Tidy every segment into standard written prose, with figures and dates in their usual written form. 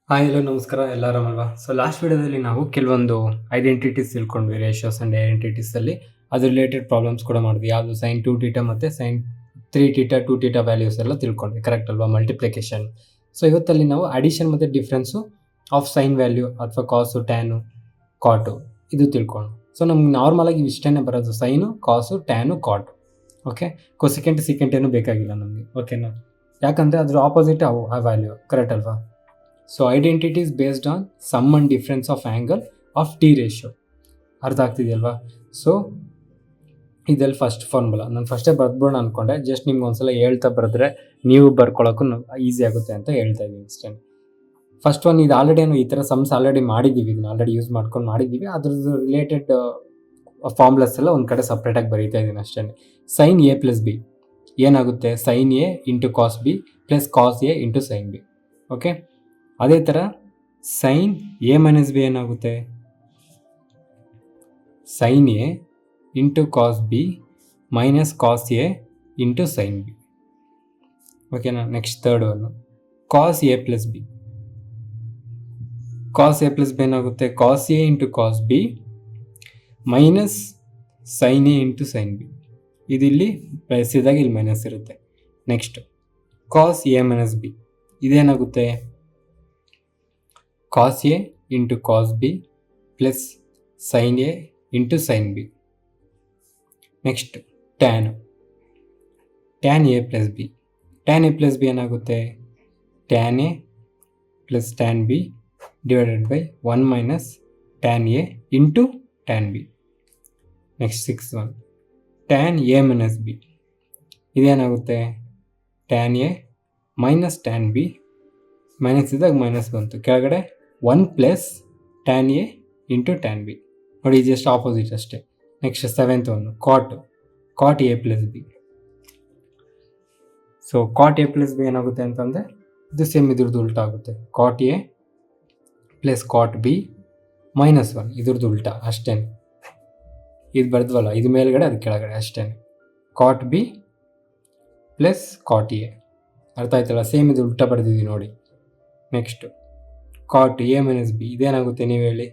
Hi hello ನಮಸ್ಕಾರ ಎಲ್ಲ ಆರಾಮಲ್ವಾ? So last ವಿಡಿಯೋದಲ್ಲಿ ನಾವು ಕೆಲವೊಂದು ಐಡೆಂಟಿಟೀಸ್ ತಿಳ್ಕೊಂಡ್ವಿ, ರೇಷಿಯೋಸ್ ಆ್ಯಂಡ್ ಐಡೆಂಟಿಟೀಸಲ್ಲಿ ಅದ್ರ ರಿಲೇಟೆಡ್ ಪ್ರಾಬ್ಲಮ್ಸ್ ಕೂಡ ಮಾಡಿದ್ವಿ. ಯಾವುದು ಸೈನ್ 2θ ಮತ್ತು ಸೈನ್ 3θ 2θ ವ್ಯಾಲ್ಯೂಸ್ ಎಲ್ಲ ತಿಳ್ಕೊಂಡ್ವಿ, ಕರೆಕ್ಟ್ ಅಲ್ವಾ? ಮಲ್ಟಿಪ್ಲಿಕೇಶನ್. ಸೊ ಇವತ್ತಲ್ಲಿ ನಾವು ಅಡಿಷನ್ ಮತ್ತು ಡಿಫ್ರೆನ್ಸು ಆಫ್ ಸೈನ್ ವ್ಯಾಲ್ಯೂ ಅಥವಾ ಕಾಸು, ಟ್ಯಾನು, ಕಾಟು ಇದು ತಿಳ್ಕೊಂಡು. ಸೊ ನಮ್ಗೆ ನಾರ್ಮಲಾಗಿ ಇಷ್ಟೇ ಬರೋದು, ಸೈನು, ಕಾಸು, ಟ್ಯಾನು, ಕಾಟು. ಓಕೆ, ಕೊಸೆಕೆಂಟ್ ಸಿಕೆಂಟ್ ಏನೂ ಬೇಕಾಗಿಲ್ಲ ನಮಗೆ, ಓಕೆನಾ? ಯಾಕಂದರೆ ಅದ್ರ ಆಪೋಸಿಟ್ ಅವು ಆ ವ್ಯಾಲ್ಯೂ, ಕರೆಕ್ಟ್ ಅಲ್ವಾ? So identity is based on sum and difference of angle of T ratio. ಅರ್ಥ ಆಗ್ತಿದೆಯಲ್ವಾ? ಸೊ ಇದೆಲ್ಲ ಫಸ್ಟ್ ಫಾರ್ಮುಲಾ ನಾನು ಫಸ್ಟೇ ಬರ್ದ್ಬೋಣ ಅಂದ್ಕೊಂಡೆ, ಜಸ್ಟ್ ನಿಮ್ಗೆ ಒಂದ್ಸಲ ಹೇಳ್ತಾ ಬರೆದ್ರೆ ನೀವು ಬರ್ಕೊಳ್ಳೋಕ್ಕೂ ಈಸಿ ಆಗುತ್ತೆ ಅಂತ ಹೇಳ್ತಾ ಇದ್ದೀನಿ ಅಷ್ಟೇ. ಫಸ್ಟ್ ಒನ್, ಇದು ಆಲ್ರೆಡಿ ಈ ಥರ ಸಮ್ಸ್ ಆಲ್ರೆಡಿ ಮಾಡಿದ್ದೀವಿ, ಇದನ್ನ ಆಲ್ರೆಡಿ ಯೂಸ್ ಮಾಡ್ಕೊಂಡು ಮಾಡಿದ್ದೀವಿ. ಅದ್ರದ್ದು ರಿಲೇಟೆಡ್ ಫಾರ್ಮುಲಾಸ್ ಎಲ್ಲ ಒಂದು ಕಡೆ ಸಪ್ರೇಟಾಗಿ ಬರೀತಾ ಇದ್ದೀನಿ ಅಷ್ಟೇ. ಸೈನ್ ಎ ಪ್ಲಸ್ ಬಿ ಏನಾಗುತ್ತೆ? Sine A into cos B plus cos A into sine B. Okay, ಅದೇ ಥರ ಸೈನ್ ಎ ಮೈನಸ್ ಬಿ ಏನಾಗುತ್ತೆ? Sine A into cos B minus cos A into sine B. ಓಕೆನಾ? Next third one, cos A plus B. Cos A plus B ಏನಾಗುತ್ತೆ? Cos A into cos B minus sine A into sine B. ಇದಿಲ್ಲಿ plus ಇದ್ದಾಗ ಇಲ್ಲಿ minus ಇರುತ್ತೆ. Next cos A minus B ಇದೇನಾಗುತ್ತೆ? Cos A into cos B plus sine A into sine B. Next tan, tan A plus B. Tan A plus B ಏನಾಗುತ್ತೆ? Tan A plus tan B divided by 1 minus tan A into tan B. Next 6 one, tan A minus B ಇದೇನಾಗುತ್ತೆ? Tan A minus tan B, minus ಇದ್ದಾಗ minus ಬಂತು, ಕೆಳಗಡೆ 1 plus tan A into tan B. ನೋಡಿ, just opposite ಅಷ್ಟೇ. Next 7th one, cot A plus B. So cot A plus B ಏನಾಗುತ್ತೆ ಅಂತಂದರೆ ಇದು same ಇದ್ರದ್ದು ಉಲ್ಟಾ ಆಗುತ್ತೆ. Cot A plus cot B minus 1 ಇದ್ರದ್ದು ಉಲ್ಟಾ ಅಷ್ಟೇ. ಇದು ಬರ್ದ್ವಲ್ಲ, ಇದು ಮೇಲ್ಗಡೆ ಅದು ಕೆಳಗಡೆ ಅಷ್ಟೇ. Cot B plus cot A. ಅರ್ಥ ಆಯ್ತಲ್ಲ? ಸೇಮ್ ಇದು ಉಲ್ಟಾ ಬರ್ದಿದ್ದೀವಿ ನೋಡಿ. Next cot A minus B ಇದೇನಾಗುತ್ತೆ ನೀವು ಹೇಳಿ?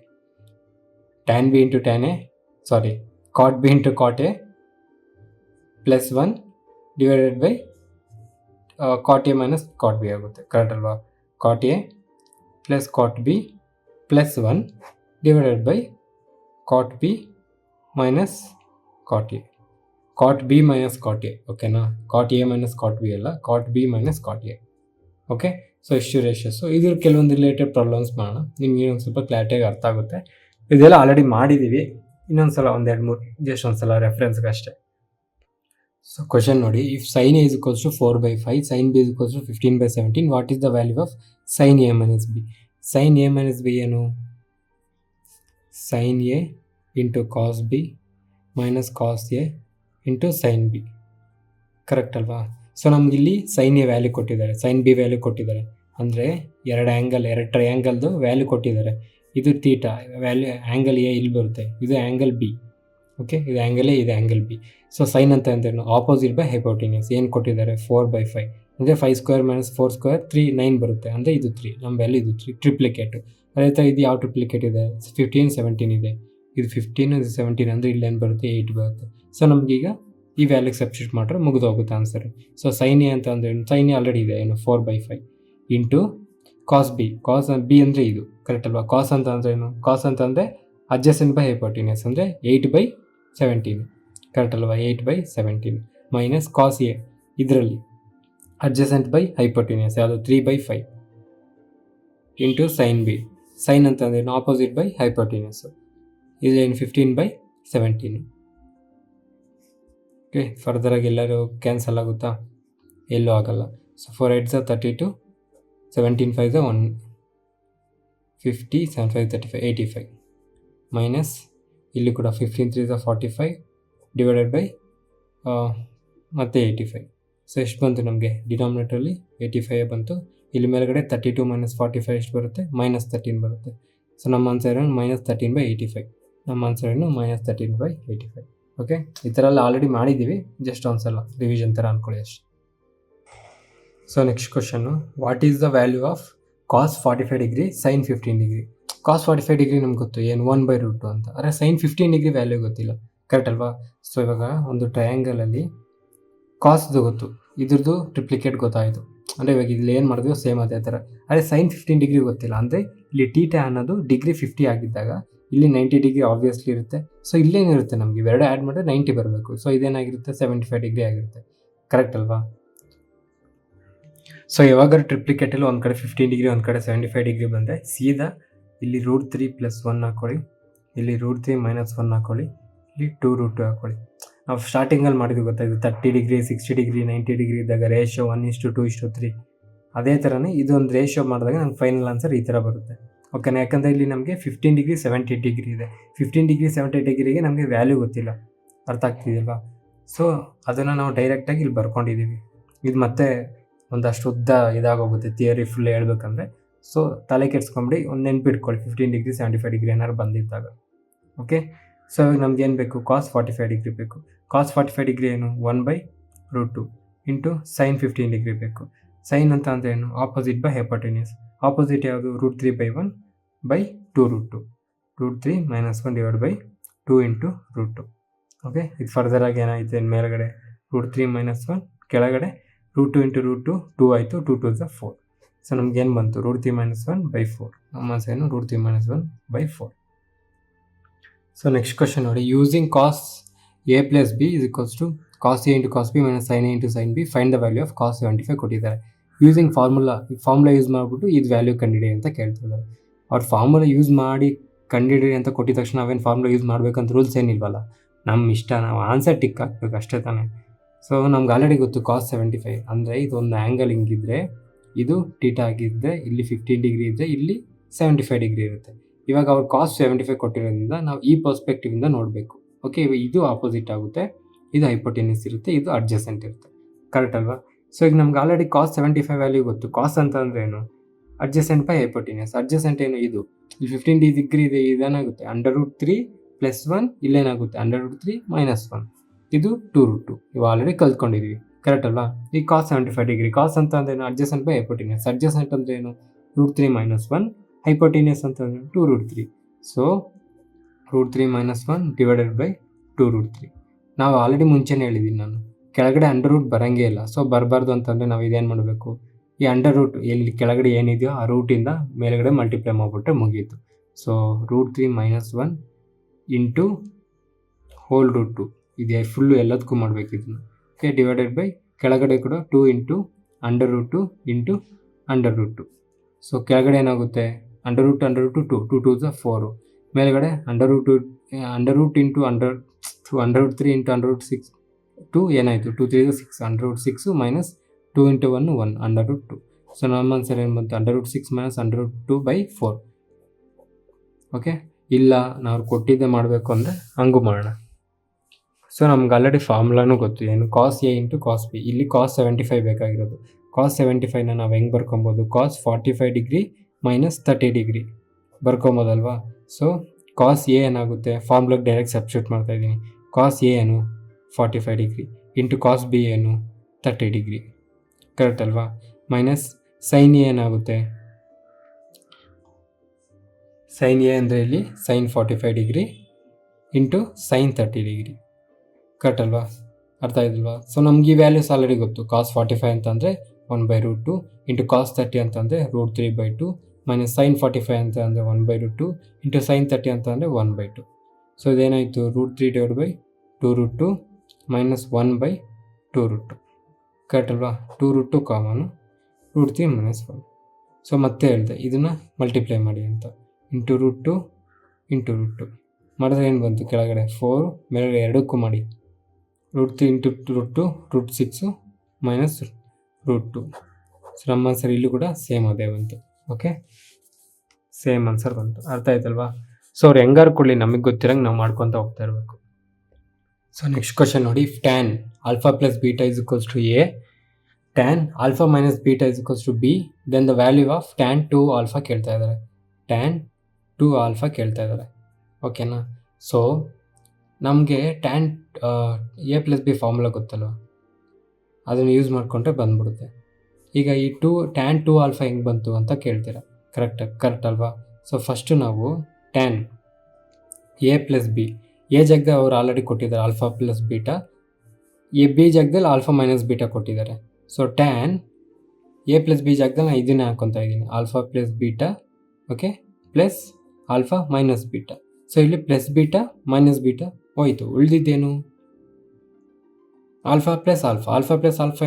Tan B into tan A, sorry, cot B into cot A plus 1 divided by cot A minus cot B ಆಗುತ್ತೆ, ಕರೆಕ್ಟ್ ಅಲ್ವಾ? Cot A plus cot B plus 1 divided by cot B minus cot A. Cot B minus cot A, ಓಕೆನಾ? Cot A minus cot B ಅಲ್ಲ, cot B minus cot A. Okay, so ಇಷ್ಟು ratios. ಇದ್ರ ಕೆಲವೊಂದು related problems ಮಾಡೋಣ, ನಿಮ್ಗೆ ಇನ್ನೊಂದು ಸ್ವಲ್ಪ ಕ್ಲಾರಿಟಿಯಾಗಿ ಅರ್ಥ ಆಗುತ್ತೆ. ಇದೆಲ್ಲ ಆಲ್ರೆಡಿ ಮಾಡಿದ್ದೀವಿ, ಇನ್ನೊಂದು ಸಲ 1-2-3 ಜಸ್ಟ್ ಒಂದು ಸಲ ರೆಫರೆನ್ಸ್ಗೆ ಅಷ್ಟೇ. ಸೊ ಕ್ವಶನ್ ನೋಡಿ, if sine A is equals to 4/5, sine B is equals to 15/17, what is the value of sine A minus B? Sine A minus B ಏನು? Sine A into cos B minus cos A into sine B, correct ಅಲ್ವಾ? So ನಮಗಿಲ್ಲಿ sine A value ಕೊಟ್ಟಿದ್ದಾರೆ, sine B value ಕೊಟ್ಟಿದ್ದಾರೆ, ಅಂದರೆ ಎರಡು ಟ್ರಯಾಂಗಲ್ದು value ಕೊಟ್ಟಿದ್ದಾರೆ. ಇದು theta value, angle A ಇಲ್ಲಿ ಬರುತ್ತೆ, ಇದು ಆ್ಯಂಗಲ್ ಬಿ. ಓಕೆ, ಇದು ಆ್ಯಂಗಲ್ ಎ, ಇದು ಆ್ಯಂಗಲ್ ಬಿ. ಸೊ ಸೈನ್ ಅಂತ ಅಂದ್ರೇನು? Opposite by hypotenuse. ಏನು ಕೊಟ್ಟಿದ್ದಾರೆ? 4/5 ಅಂದರೆ 5² - 4² 9 ಬರುತ್ತೆ, ಅಂದರೆ ಇದು 3, ನಮ್ಮ ವ್ಯಾಲ್ಯೂ ಇದು 3 ಟ್ರಿಪ್ಲಿಕೇಟು. ಅದೇ ಥರ ಇದು ಯಾವ ಟ್ರಿಪ್ಲಿಕೇಟ್ ಇದೆ? 15 17 ಇದೆ, ಇದು 15 ಇದು 17 ಅಂದರೆ ಇಲ್ಲೇನು ಬರುತ್ತೆ? 8 ಬರುತ್ತೆ. ಸೊ ನಮಗೀಗ ಈ ವ್ಯಾಲ್ಯೂಗೆ ಸಬ್ಸ್ಟಿಟ್ಯೂಟ್ ಮಾಡಿದ್ರೆ ಮುಗಿದೋಗುತ್ತೆ ಆನ್ಸರ್. ಸೊ ಸೈನ್ ಎ ಅಂತ ಅಂದರೆ ಸೈನ್ ಎ ಆಲ್ರೆಡಿ ಇದೆ, ಏನು? 4/5 ಇಂಟು ಕಾಸ್ ಬಿ. ಕಾಸ್ ಬಿ ಅಂದರೆ ಇದು, ಕರೆಕ್ಟ್ ಅಲ್ವಾ? ಕಾಸ್ ಅಂತ ಅಂದರೆ ಏನು? ಕಾಸ್ ಅಂತಂದರೆ ಅಡ್ಜಸೆಂಟ್ ಬೈ ಹೈಪೋಟೆನ್ಯೂಸ್, ಅಂದರೆ 8/17, ಕರೆಕ್ಟ್ ಅಲ್ವಾ? 8/17 ಮೈನಸ್ ಕಾಸ್ ಎ, ಇದರಲ್ಲಿ ಅಡ್ಜಸೆಂಟ್ ಬೈ ಹೈಪೋಟೆನ್ಯೂಸ್ ಯಾವುದು? 3/5 ಇಂಟು ಸೈನ್ ಬಿ. ಸೈನ್ ಅಂತಂದ್ರೆ ಆಪೋಸಿಟ್ ಬೈ ಹೈಪೋಟೆನ್ಯೂಸ್, ಇದೇನು? 15/17. ಓಕೆ, ಫರ್ದರಾಗಿ ಎಲ್ಲರೂ ಕ್ಯಾನ್ಸಲ್ ಆಗುತ್ತಾ? ಎಲ್ಲೂ ಆಗಲ್ಲ. ಸೊ 4 8 32, 17 5 1 50, 7 5 35, 85 ಮೈನಸ್ ಇಲ್ಲಿ ಕೂಡ 15 3 45 ಡಿವೈಡೆಡ್ ಬೈ ಮತ್ತೆ 85. ಸೊ ಎಷ್ಟು ಬಂತು ನಮಗೆ? ಡಿನಾಮಿನೇಟ್ರಲ್ಲಿ 85 ಬಂತು. ಇಲ್ಲಿ ಮೇಲ್ಗಡೆ 32 - 45 ಎಷ್ಟು ಬರುತ್ತೆ? -13 ಬರುತ್ತೆ. ಸೊ ನಮ್ಮ ಆನ್ಸರ್ ಏನು? -13/85. ನಮ್ಮ ಆನ್ಸರ್ ಏನು? -13/85. ಓಕೆ, ಈ ಥರ ಎಲ್ಲ ಆಲ್ರೆಡಿ ಮಾಡಿದ್ದೀವಿ, ಜಸ್ಟ್ ಒಂದ್ಸಲ ರಿವಿಷನ್ ಥರ ಅಂದ್ಕೊಳ್ಳಿ ಅಷ್ಟೇ. So next question, what is the value of cos 45 degree sine 15 degree. Cos 45 degree ನಮ್ಗೆ ಗೊತ್ತು ಏನು 1/√2 ಅಂತ. ಆದರೆ ಸೈನ್ 15 ಡಿಗ್ರಿ ವ್ಯಾಲ್ಯೂ ಗೊತ್ತಿಲ್ಲ, ಕರೆಕ್ಟ್ ಅಲ್ವಾ? ಸೊ ಇವಾಗ ಒಂದು ಟ್ರಯಾಂಗಲಲ್ಲಿ ಕಾಸ್ದು ಗೊತ್ತು, ಇದ್ರದ್ದು ಟ್ರಿಪ್ಲಿಕೇಟ್ ಗೊತ್ತಾಯಿತು. ಅಂದರೆ ಇವಾಗ ಇಲ್ಲಿ ಏನು ಮಾಡಿದ್ವಿ ಸೇಮ್ ಅದೇ ಥರ. ಆದರೆ ಸೈನ್ 15 ಡಿಗ್ರಿ ಗೊತ್ತಿಲ್ಲ, ಅಂದರೆ ಇಲ್ಲಿ ಟೀಟಾ ಅನ್ನೋದು ಡಿಗ್ರಿ 50 ಆಗಿದ್ದಾಗ ಇಲ್ಲಿ 90 ಡಿಗ್ರಿ ಆಬ್ವಿಯಸ್ಲಿ ಇರುತ್ತೆ. ಸೊ ಇಲ್ಲೇನಿರುತ್ತೆ ನಮಗೆ ಇವೆರಡು ಆ್ಯಡ್ ಮಾಡಿದ್ರೆ 90 ಬರಬೇಕು. ಸೊ ಇದೇನಾಗಿರುತ್ತೆ 75 ಡಿಗ್ರಿ ಆಗಿರುತ್ತೆ, ಕರೆಕ್ಟ್ ಅಲ್ವಾ? ಸೊ ಯಾವಾಗಾದ್ರೂ ಟ್ರಿಪ್ಲಿಕೇಟಲ್ಲಿ ಒಂದು ಕಡೆ 15 ಡಿಗ್ರಿ ಒಂದು ಕಡೆ 75 ಡಿಗ್ರಿ ಬಂದರೆ ಸೀದಾ ಇಲ್ಲಿ √3 + 1 ಹಾಕ್ಕೊಳ್ಳಿ, ಇಲ್ಲಿ √3 - 1 ಹಾಕ್ಕೊಳ್ಳಿ, ಇಲ್ಲಿ 2√2 ಹಾಕ್ಕೊಳ್ಳಿ. ನಾವು ಸ್ಟಾರ್ಟಿಂಗಲ್ಲಿ ಮಾಡಿದ್ವಿ ಗೊತ್ತಾ, ಇದು 30 ಡಿಗ್ರಿ 60 ಡಿಗ್ರಿ 90 ಡಿಗ್ರಿ ಇದ್ದಾಗ ರೇಷಿಯೋ 1:2:3. ಅದೇ ಥರನೇ ಇದೊಂದು ರೇಷಿಯೋ ಮಾಡಿದಾಗ ನಮ್ಗೆ ಫೈನಲ್ ಆನ್ಸರ್ ಈ ಥರ ಬರುತ್ತೆ, ಓಕೆನಾ? ಯಾಕಂದರೆ ಇಲ್ಲಿ ನಮಗೆ 15 ಡಿಗ್ರಿ 70 ಡಿಗ್ರಿ ಇದೆ. 15 ಡಿಗ್ರಿ 70 ಡಿಗ್ರಿಗೆ ನಮಗೆ ವ್ಯಾಲ್ಯೂ ಗೊತ್ತಿಲ್ಲ, ಅರ್ಥ ಆಗ್ತಿದೆಯಲ್ವಾ? ಸೊ ಅದನ್ನು ನಾವು ಡೈರೆಕ್ಟಾಗಿ ಇಲ್ಲಿ ಬರ್ಕೊಂಡಿದ್ದೀವಿ. ಇದು ಮತ್ತೆ ಒಂದಷ್ಟು ಉದ್ದ ಇದಾಗೋಗುತ್ತೆ ಥಿಯರಿ ಫುಲ್ ಹೇಳ್ಬೇಕಂದ್ರೆ. ಸೊ ತಲೆ ಕೆಡ್ಸ್ಕೊಂಬಿಡಿ, ಒಂದು ನೆನ್ಪಿಟ್ಕೊಳ್ಳಿ 15 ಡಿಗ್ರಿ 75 ಡಿಗ್ರಿ ಏನಾದ್ರು ಬಂದಿದ್ದಾಗ, ಓಕೆ? ಸೊ ಇವಾಗ ನಮ್ಗೆ ಏನು ಬೇಕು, ಕಾಸ್ 45 ಡಿಗ್ರಿ ಬೇಕು. ಕಾಸ್ 45 ಡಿಗ್ರಿ ಏನು 1/√2 ಇಂಟು ಸೈನ್ 15 ಡಿಗ್ರಿ ಬೇಕು. ಸೈನ್ ಅಂತ ಅಂದರೆ ಏನು, ಆಪೋಸಿಟ್ ಬೈ ಹೈಪೋಟೆನ್ಯೂಸ್. ಆಪೋಸಿಟ್ ಯಾವುದು, √3/1/2√2. √3 - 1/2 ಇಂಟು √2. ಓಕೆ, ಇದು ಫರ್ದರ್ ಆಗಿ ಏನಾಯಿತು ಮೇಲ್ಗಡೆ √3 - 1, ಕೆಳಗಡೆ √2 ಇಂಟು √2 2 ಆಯಿತು, 2 2 = 4. ಸೊ ನಮ್ಗೇನು ಬಂತು √3 - 1/4. ನಮ್ಮ ಏನು √3 - 1/4. ಸೊ ನೆಕ್ಸ್ಟ್ ಕ್ವಶನ್ ನೋಡಿ, using cos a + b = cos a × cos b - sin a × sin b, find the value of cos 75 ಕೊಟ್ಟಿದ್ದಾರೆ. ಯೂಸಿಂಗ್ ಫಾರ್ಮುಲಾ ಯೂಸ್ ಮಾಡಿಬಿಟ್ಟು ಇದು ವ್ಯಾಲ್ಯೂ ಕಂಡುಹಿಡಿಯಿ ಅಂತ ಕೇಳ್ತಿದ್ದಾರೆ. ಅವ್ರು ಫಾರ್ಮುಲಾ ಯೂಸ್ ಮಾಡಿ ಕಂಡುಹಿಡಿಯಿ ಅಂತ ಕೊಟ್ಟಿದ ತಕ್ಷಣ ನಾವೇನು ಫಾರ್ಮುಲಾ ಯೂಸ್ ಮಾಡಬೇಕಂತ ರೂಲ್ಸ್ ಏನಿಲ್ವಲ್ಲ, ನಮ್ಮ ಇಷ್ಟ, ನಾವು ಆನ್ಸರ್ ಟಿಕ್ ಹಾಕ್ಬೇಕು ಅಷ್ಟೇ ತಾನೇ. ಸೊ ನಮ್ಗೆ ಆಲ್ರೆಡಿ ಗೊತ್ತು ಕಾಸ್ 75 ಅಂದರೆ ಇದೊಂದು ಆ್ಯಂಗಲ್ ಹಿಂಗಿದ್ರೆ ಇದು ಟೀಟಾ ಆಗಿದ್ದರೆ ಇಲ್ಲಿ 15 ಡಿಗ್ರಿ ಇದ್ದರೆ ಇಲ್ಲಿ 75 ಡಿಗ್ರಿ ಇರುತ್ತೆ. ಇವಾಗ ಅವ್ರು ಕಾಸ್ 75 ಕೊಟ್ಟಿರೋದ್ರಿಂದ ನಾವು ಈ ಪರ್ಸ್ಪೆಕ್ಟಿವಿಂದ ನೋಡಬೇಕು, ಓಕೆ? ಇದು ಆಪೋಸಿಟ್ ಆಗುತ್ತೆ, ಇದು ಹೈಪೋಟೆನ್ಯೂಸ್ ಇರುತ್ತೆ, ಇದು ಅಡ್ಜಸೆಂಟ್ ಇರುತ್ತೆ, ಕರೆಕ್ಟ್ ಅಲ್ವಾ? ಸೊ ಈಗ ನಮ್ಗೆ ಆಲ್ರೆಡಿ ಕಾಸ್ 75 ವ್ಯಾಲ್ಯೂ ಗೊತ್ತು. ಕಾಸ್ ಅಂತ ಅಂದರೆ ಏನು, ಅಡ್ಜಸೆಂಟ್ ಬೈ ಹೈಪೋಟೆನ್ಯೂಸ್. ಅಡ್ಜಸೆಂಟ್ ಏನು, ಇದು ಇಲ್ಲಿ 15 ಡಿಗ್ರಿ ಇದೆ, ಇದೇನಾಗುತ್ತೆ √3 + 1, ಇಲ್ಲೇನಾಗುತ್ತೆ √3 - 1, ಇದು 2√2. ಇವು ಆಲ್ರೆಡಿ ಕಲ್ತ್ಕೊಂಡಿದ್ದೀವಿ, ಕರೆಕ್ಟ್ ಅಲ್ವಾ? ಈ ಕಾಸ್ 75 ಡಿಗ್ರಿ, ಕಾಸ್ ಅಂತ ಅಂದ್ರೆ ಏನು, ಅಡ್ಜಸೆಂಟ್ ಬೈ ಹೈಪೋಟೆನ್ಯೂಸ್. ಅಡ್ಜಸೆಂಟ್ ಅಂದರೆ ಏನು, √3 - 1, ಹೈಪೋಟೆನ್ಯೂಸ್ ಅಂತ ಅಂದರೆ 2√3. ಸೊ √3 - 1 / 2√3. ನಾವು ಆಲ್ರೆಡಿ ಮುಂಚೆನೇ ಹೇಳಿದ್ದೀನಿ ನಾನು, ಕೆಳಗಡೆ √ ಬರೋಂಗೇ ಇಲ್ಲ. ಸೊ ಬರಬಾರ್ದು ಅಂತಂದರೆ ನಾವು ಇದೇನು ಮಾಡಬೇಕು, ಈ √ ಎಲ್ಲಿ ಕೆಳಗಡೆ ಏನಿದೆಯೋ ಆ ರೂಟಿಂದ ಮೇಲ್ಗಡೆ ಮಲ್ಟಿಪ್ಲೈ ಮಾಡಿಬಿಟ್ರೆ ಮುಗೀತು. ಸೊ √3 - 1 ಇಂಟು √2 ಇದೆ, ಫುಲ್ಲು ಎಲ್ಲದಕ್ಕೂ ಮಾಡಬೇಕು ಇದನ್ನು, ಓಕೆ? / ಕೆಳಗಡೆ ಕೂಡ 2 ಇಂಟು √2 ಇಂಟು √2. ಸೊ ಕೆಳಗಡೆ ಏನಾಗುತ್ತೆ √2 2 2 = 4, ಮೇಲ್ಗಡೆ √2 ಇಂಟು √3 ಇಂಟು √6 2 ಏನಾಯಿತು 2 3 = 6, √6 - 2 ಇಂಟು 1 1 √2. ಸೊ ನಮ್ಮ ಆನ್ಸರ್ ಏನು ಬಂತು, √6 - √2/4. ಓಕೆ, ಇಲ್ಲ ನಾವು ಕೊಟ್ಟಿದ್ದೆ ಮಾಡಬೇಕು ಅಂದರೆ ಹಂಗೂ ಮಾಡೋಣ. ಸೊ ನಮ್ಗೆ ಆಲ್ರೆಡಿ ಫಾರ್ಮುಲಾನು ಗೊತ್ತು, ಏನು ಕಾಸ್ a × cos b. ಇಲ್ಲಿ ಕಾಸ್ 75 ಬೇಕಾಗಿರೋದು. ಕಾಸ್ 75ನ ನಾವು ಹೆಂಗೆ ಬರ್ಕೊಬೋದು, ಕಾಸ್ 45 ಡಿಗ್ರಿ - 30 ಡಿಗ್ರಿ ಬರ್ಕೊಬೋದಲ್ವಾ? ಸೊ ಕಾಸ್ a ಏನಾಗುತ್ತೆ, ಫಾರ್ಮುಲಾಗೆ ಡೈರೆಕ್ಟ್ ಸಬ್ಸ್ಟಿಟ್ಯೂಟ್ ಮಾಡ್ತಾ ಇದ್ದೀನಿ. ಕಾಸ್ a ಏನು 45 ಡಿಗ್ರಿ ಇಂಟು ಕಾಸ್ b ಏನು 30 ಡಿಗ್ರಿ, ಕರೆಕ್ಟ್ ಅಲ್ವಾ? ಮೈನಸ್ ಸೈನ್ a ಏನಾಗುತ್ತೆ, ಸೈನ್ a ಅಂದರೆ ಇಲ್ಲಿ sine 45 degree into sine 30 degree, correct ಅಲ್ವಾ? ಅರ್ಥ ಆಯ್ತಲ್ವಾ? ಸೊ ನಮ್ಗೆ ಈ ವ್ಯಾಲ್ಯೂಸ್ ಆಲ್ರೆಡಿ ಗೊತ್ತು. ಕಾಸ್ 45 ಅಂತಂದರೆ 1/√2 ಇಂಟು ಕಾಸ್ 30 ಅಂತಂದರೆ √3/2 ಮೈನಸ್ ಸೈನ್ 45 ಅಂತ ಅಂದರೆ 1/√2 ಇಂಟು ಸೈನ್ 30 ಅಂತ ಅಂದರೆ 1/2. ಸೊ ಇದೇನಾಯಿತು √3 / 2√2 ಮೈನಸ್ 1/2√2, ಕರೆಕ್ಟ್ ಅಲ್ವಾ? 2√2 ಕಾಮನು, √3 - 1. ಸೊ ಮತ್ತೆ ಹೇಳಿದೆ ಇದನ್ನು ಮಲ್ಟಿಪ್ಲೈ ಮಾಡಿ ಅಂತ, ಇಂಟು √2 ಇಂಟು √2 ಮಾಡಿದ್ರೆ ಏನು ಬಂತು, ಕೆಳಗಡೆ 4, ಮೇಲ್ಗಡೆ ಎರಡಕ್ಕೂ ಮಾಡಿ √3 ಇಂಟು √2 √6 ಮೈನಸ್ √2. ಸೊ ನಮ್ಮ ಆನ್ಸರ್ ಇಲ್ಲೂ ಕೂಡ ಸೇಮ್ ಅದೇ ಬಂತು, ಓಕೆ? ಸೇಮ್ ಆನ್ಸರ್ ಬಂತು, ಅರ್ಥ ಆಯ್ತಲ್ವಾ? ಸೊ ಅವ್ರು ಹೆಂಗಾರು ಕೊಡಲಿ ನಮಗೆ ಗೊತ್ತಿರಂಗೆ ನಾವು ಮಾಡ್ಕೊತ ಹೋಗ್ತಾ ಇರಬೇಕು. ಸೊ ನೆಕ್ಸ್ಟ್ ಕ್ವಶನ್ ನೋಡಿ, tan α + β = a, tan α - β = b, then the value of tan 2α ಕೇಳ್ತಾ ಇದ್ದಾರೆ. tan 2α ಕೇಳ್ತಾ ಇದ್ದಾರೆ, ಓಕೆನಾ? ಸೊ ನಮಗೆ tan a + b ಫಾರ್ಮುಲಾ ಗೊತ್ತಲ್ವ, ಅದನ್ನು ಯೂಸ್ ಮಾಡಿಕೊಂಡ್ರೆ ಬಂದ್ಬಿಡುತ್ತೆ. ಈಗ ಈ ಟ್ಯಾನ್ 2 ಆಲ್ಫಾ ಹೆಂಗೆ ಬಂತು ಅಂತ ಕೇಳ್ತೀರಾ. ಕರೆಕ್ಟ್ ಅಲ್ವಾ? ಸೊ ಫಸ್ಟು ನಾವು tan A plus B, A ಜಾಗದಲ್ಲಿ ಅವ್ರು ಆಲ್ರೆಡಿ ಕೊಟ್ಟಿದ್ದಾರೆ ಆಲ್ಫಾ ಪ್ಲಸ್ ಬೀಟಾ, ಬಿ ಜಾಗದಲ್ಲಿ ಆಲ್ಫಾ ಮೈನಸ್ ಬೀಟಾ ಕೊಟ್ಟಿದ್ದಾರೆ. So tan A plus B ಜಾಗದಲ್ಲಿ ನಾನು ಇದನ್ನೇ ಹಾಕ್ಕೊತಾ ಇದ್ದೀನಿ, alpha plus beta, okay, plus alpha minus beta. So ಇಲ್ಲಿ ಪ್ಲಸ್ ಬೀಟಾ ಮೈನಸ್ ಬೀಟಾ ಹೋಯ್ತು, ಉಳಿದಿದ್ದೇನು ಆಲ್ಫಾ ಪ್ಲಸ್ ಆಲ್ಫಾ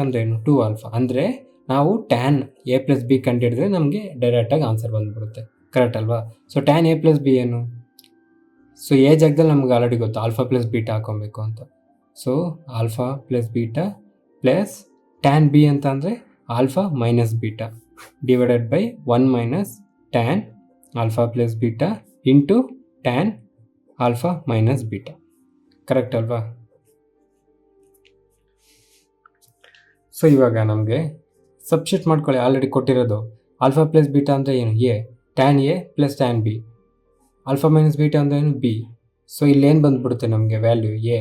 ಅಂದರೆ ಏನು 2 ಆಲ್ಫಾ. ಅಂದರೆ ನಾವು ಟ್ಯಾನ್ ಎ ಪ್ಲಸ್ ಬಿ ಕಂಡುಹಿಡಿದ್ರೆ ನಮಗೆ ಡೈರೆಕ್ಟಾಗಿ ಆನ್ಸರ್ ಬಂದ್ಬಿಡುತ್ತೆ. ಕರೆಕ್ಟ್ ಅಲ್ವಾ? So tan A plus B ಏನು? ಸೊ ಎ ಜಾಗದಲ್ಲಿ ನಮ್ಗೆ ಆಲ್ರೆಡಿ ಗೊತ್ತು ಆಲ್ಫಾ ಪ್ಲಸ್ ಬೀಟಾ ಹಾಕೊಬೇಕು ಅಂತ. So alpha plus beta plus tan B ಅಂತ ಅಂದರೆ alpha minus beta divided by 1 minus tan alpha plus beta into tan alpha minus beta. Correct ಅಲ್ವಾ? So ಇವಾಗ ನಮಗೆ ಸಬ್ಸ್ಟಿಟ್ಯೂಟ್ ಮಾಡ್ಕೊಳ್ಳಿ, ಆಲ್ರೆಡಿ ಕೊಟ್ಟಿರೋದು ಆಲ್ಫಾ ಪ್ಲಸ್ ಬೀಟಾ ಅಂದರೆ ಏನು? A, tan A plus tan B, alpha minus beta ಅಂದರೆ ಏನು? B. So ಇಲ್ಲೇನು ಬಂದುಬಿಡುತ್ತೆ ನಮಗೆ value A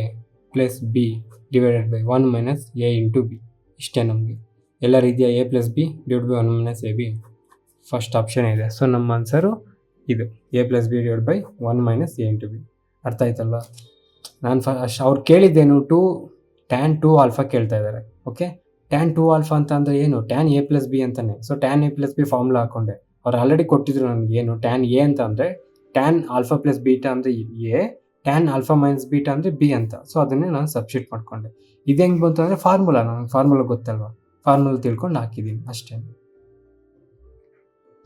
plus B divided by 1 minus A into B. ಇಷ್ಟೇ ನಮಗೆ ಎಲ್ಲ ರೀತಿಯ A plus B divide by 1 minus A B first option ಇದೆ. ಸೊ ನಮ್ಮ ಆನ್ಸರು ಇದು A plus B divide by 1 minus A into B. ಅರ್ಥ ಆಯ್ತಲ್ವ? ನಾನು ಅವ್ರು ಕೇಳಿದ್ದೇನು ಟ್ಯಾನ್ 2 ಆಲ್ಫಾ ಕೇಳ್ತಾ ಇದ್ದಾರೆ. ಓಕೆ, ಟ್ಯಾನ್ 2 ಆಲ್ಫಾ ಅಂತ ಅಂದರೆ ಏನು? ಟ್ಯಾನ್ ಎ ಪ್ಲಸ್ ಬಿ ಅಂತಾನೆ. So tan A plus B formula ಹಾಕೊಂಡೆ, ಅವ್ರು ಆಲ್ರೆಡಿ ಕೊಟ್ಟಿದ್ರು ನನಗೆ ಏನು ಟ್ಯಾನ್ ಎ ಅಂತ ಅಂದರೆ ಟ್ಯಾನ್ ಆಲ್ಫಾ ಪ್ಲಸ್ ಬೀಟಾ ಅಂದರೆ A, tan alpha minus beta ಅಂದರೆ ಬಿ ಅಂತ. ಸೊ ಅದನ್ನೇ ನಾನು ಸಬ್ಸ್ಟಿಟ್ಯೂಟ್ ಮಾಡ್ಕೊಂಡೆ. ಇದು ಹೆಂಗೆ ಬಂತು ಅಂದರೆ ಫಾರ್ಮುಲಾ, ನನಗೆ ಫಾರ್ಮುಲಾ ಗೊತ್ತಲ್ವ, ಫಾರ್ಮುಲಾ ತಿಳ್ಕೊಂಡು ಹಾಕಿದ್ದೀನಿ ಅಷ್ಟೇ.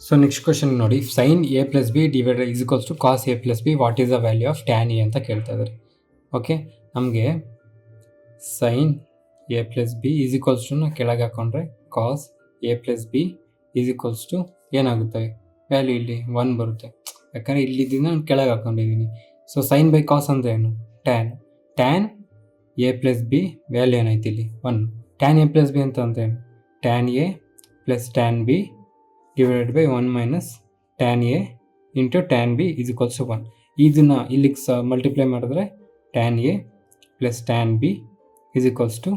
ಸೊ ನೆಕ್ಸ್ಟ್ ಕ್ವಶನ್ ನೋಡಿ, sine A plus B divided is equals to cos A plus B, what is the value of tan A ಅಂತ ಕೇಳ್ತಾ ಇದ್ದಾರೆ. ಓಕೆ, ನಮಗೆ sine A plus B is equals to ಕೆಳಗೆ ಹಾಕೊಂಡ್ರೆ cos A plus B is equals to ಏನಾಗುತ್ತೆ value ಇಲ್ಲಿ 1 ಬರುತ್ತೆ, ಯಾಕಂದರೆ ಇಲ್ಲಿದ್ದಿಂದ ನಾನು ಕೆಳಗೆ ಹಾಕೊಂಡಿದ್ದೀನಿ. ಸೊ ಸೈನ್ ಬೈ ಕಾಸ್ ಅಂದರೆ ಏನು? Tan A plus B value ಏನಾಯ್ತು ಇಲ್ಲಿ 1. ಟ್ಯಾನ್ ಎ ಪ್ಲಸ್ ಬಿ ಅಂತ ಅಂದರೆ ಏನು? Tan A plus tan B divided by 1 minus tan A into tan B is equals to 1. ಇದನ್ನು ಇಲ್ಲಿಗೆ ಮಲ್ಟಿಪ್ಲೈ ಮಾಡಿದ್ರೆ tan A plus tan B is equals to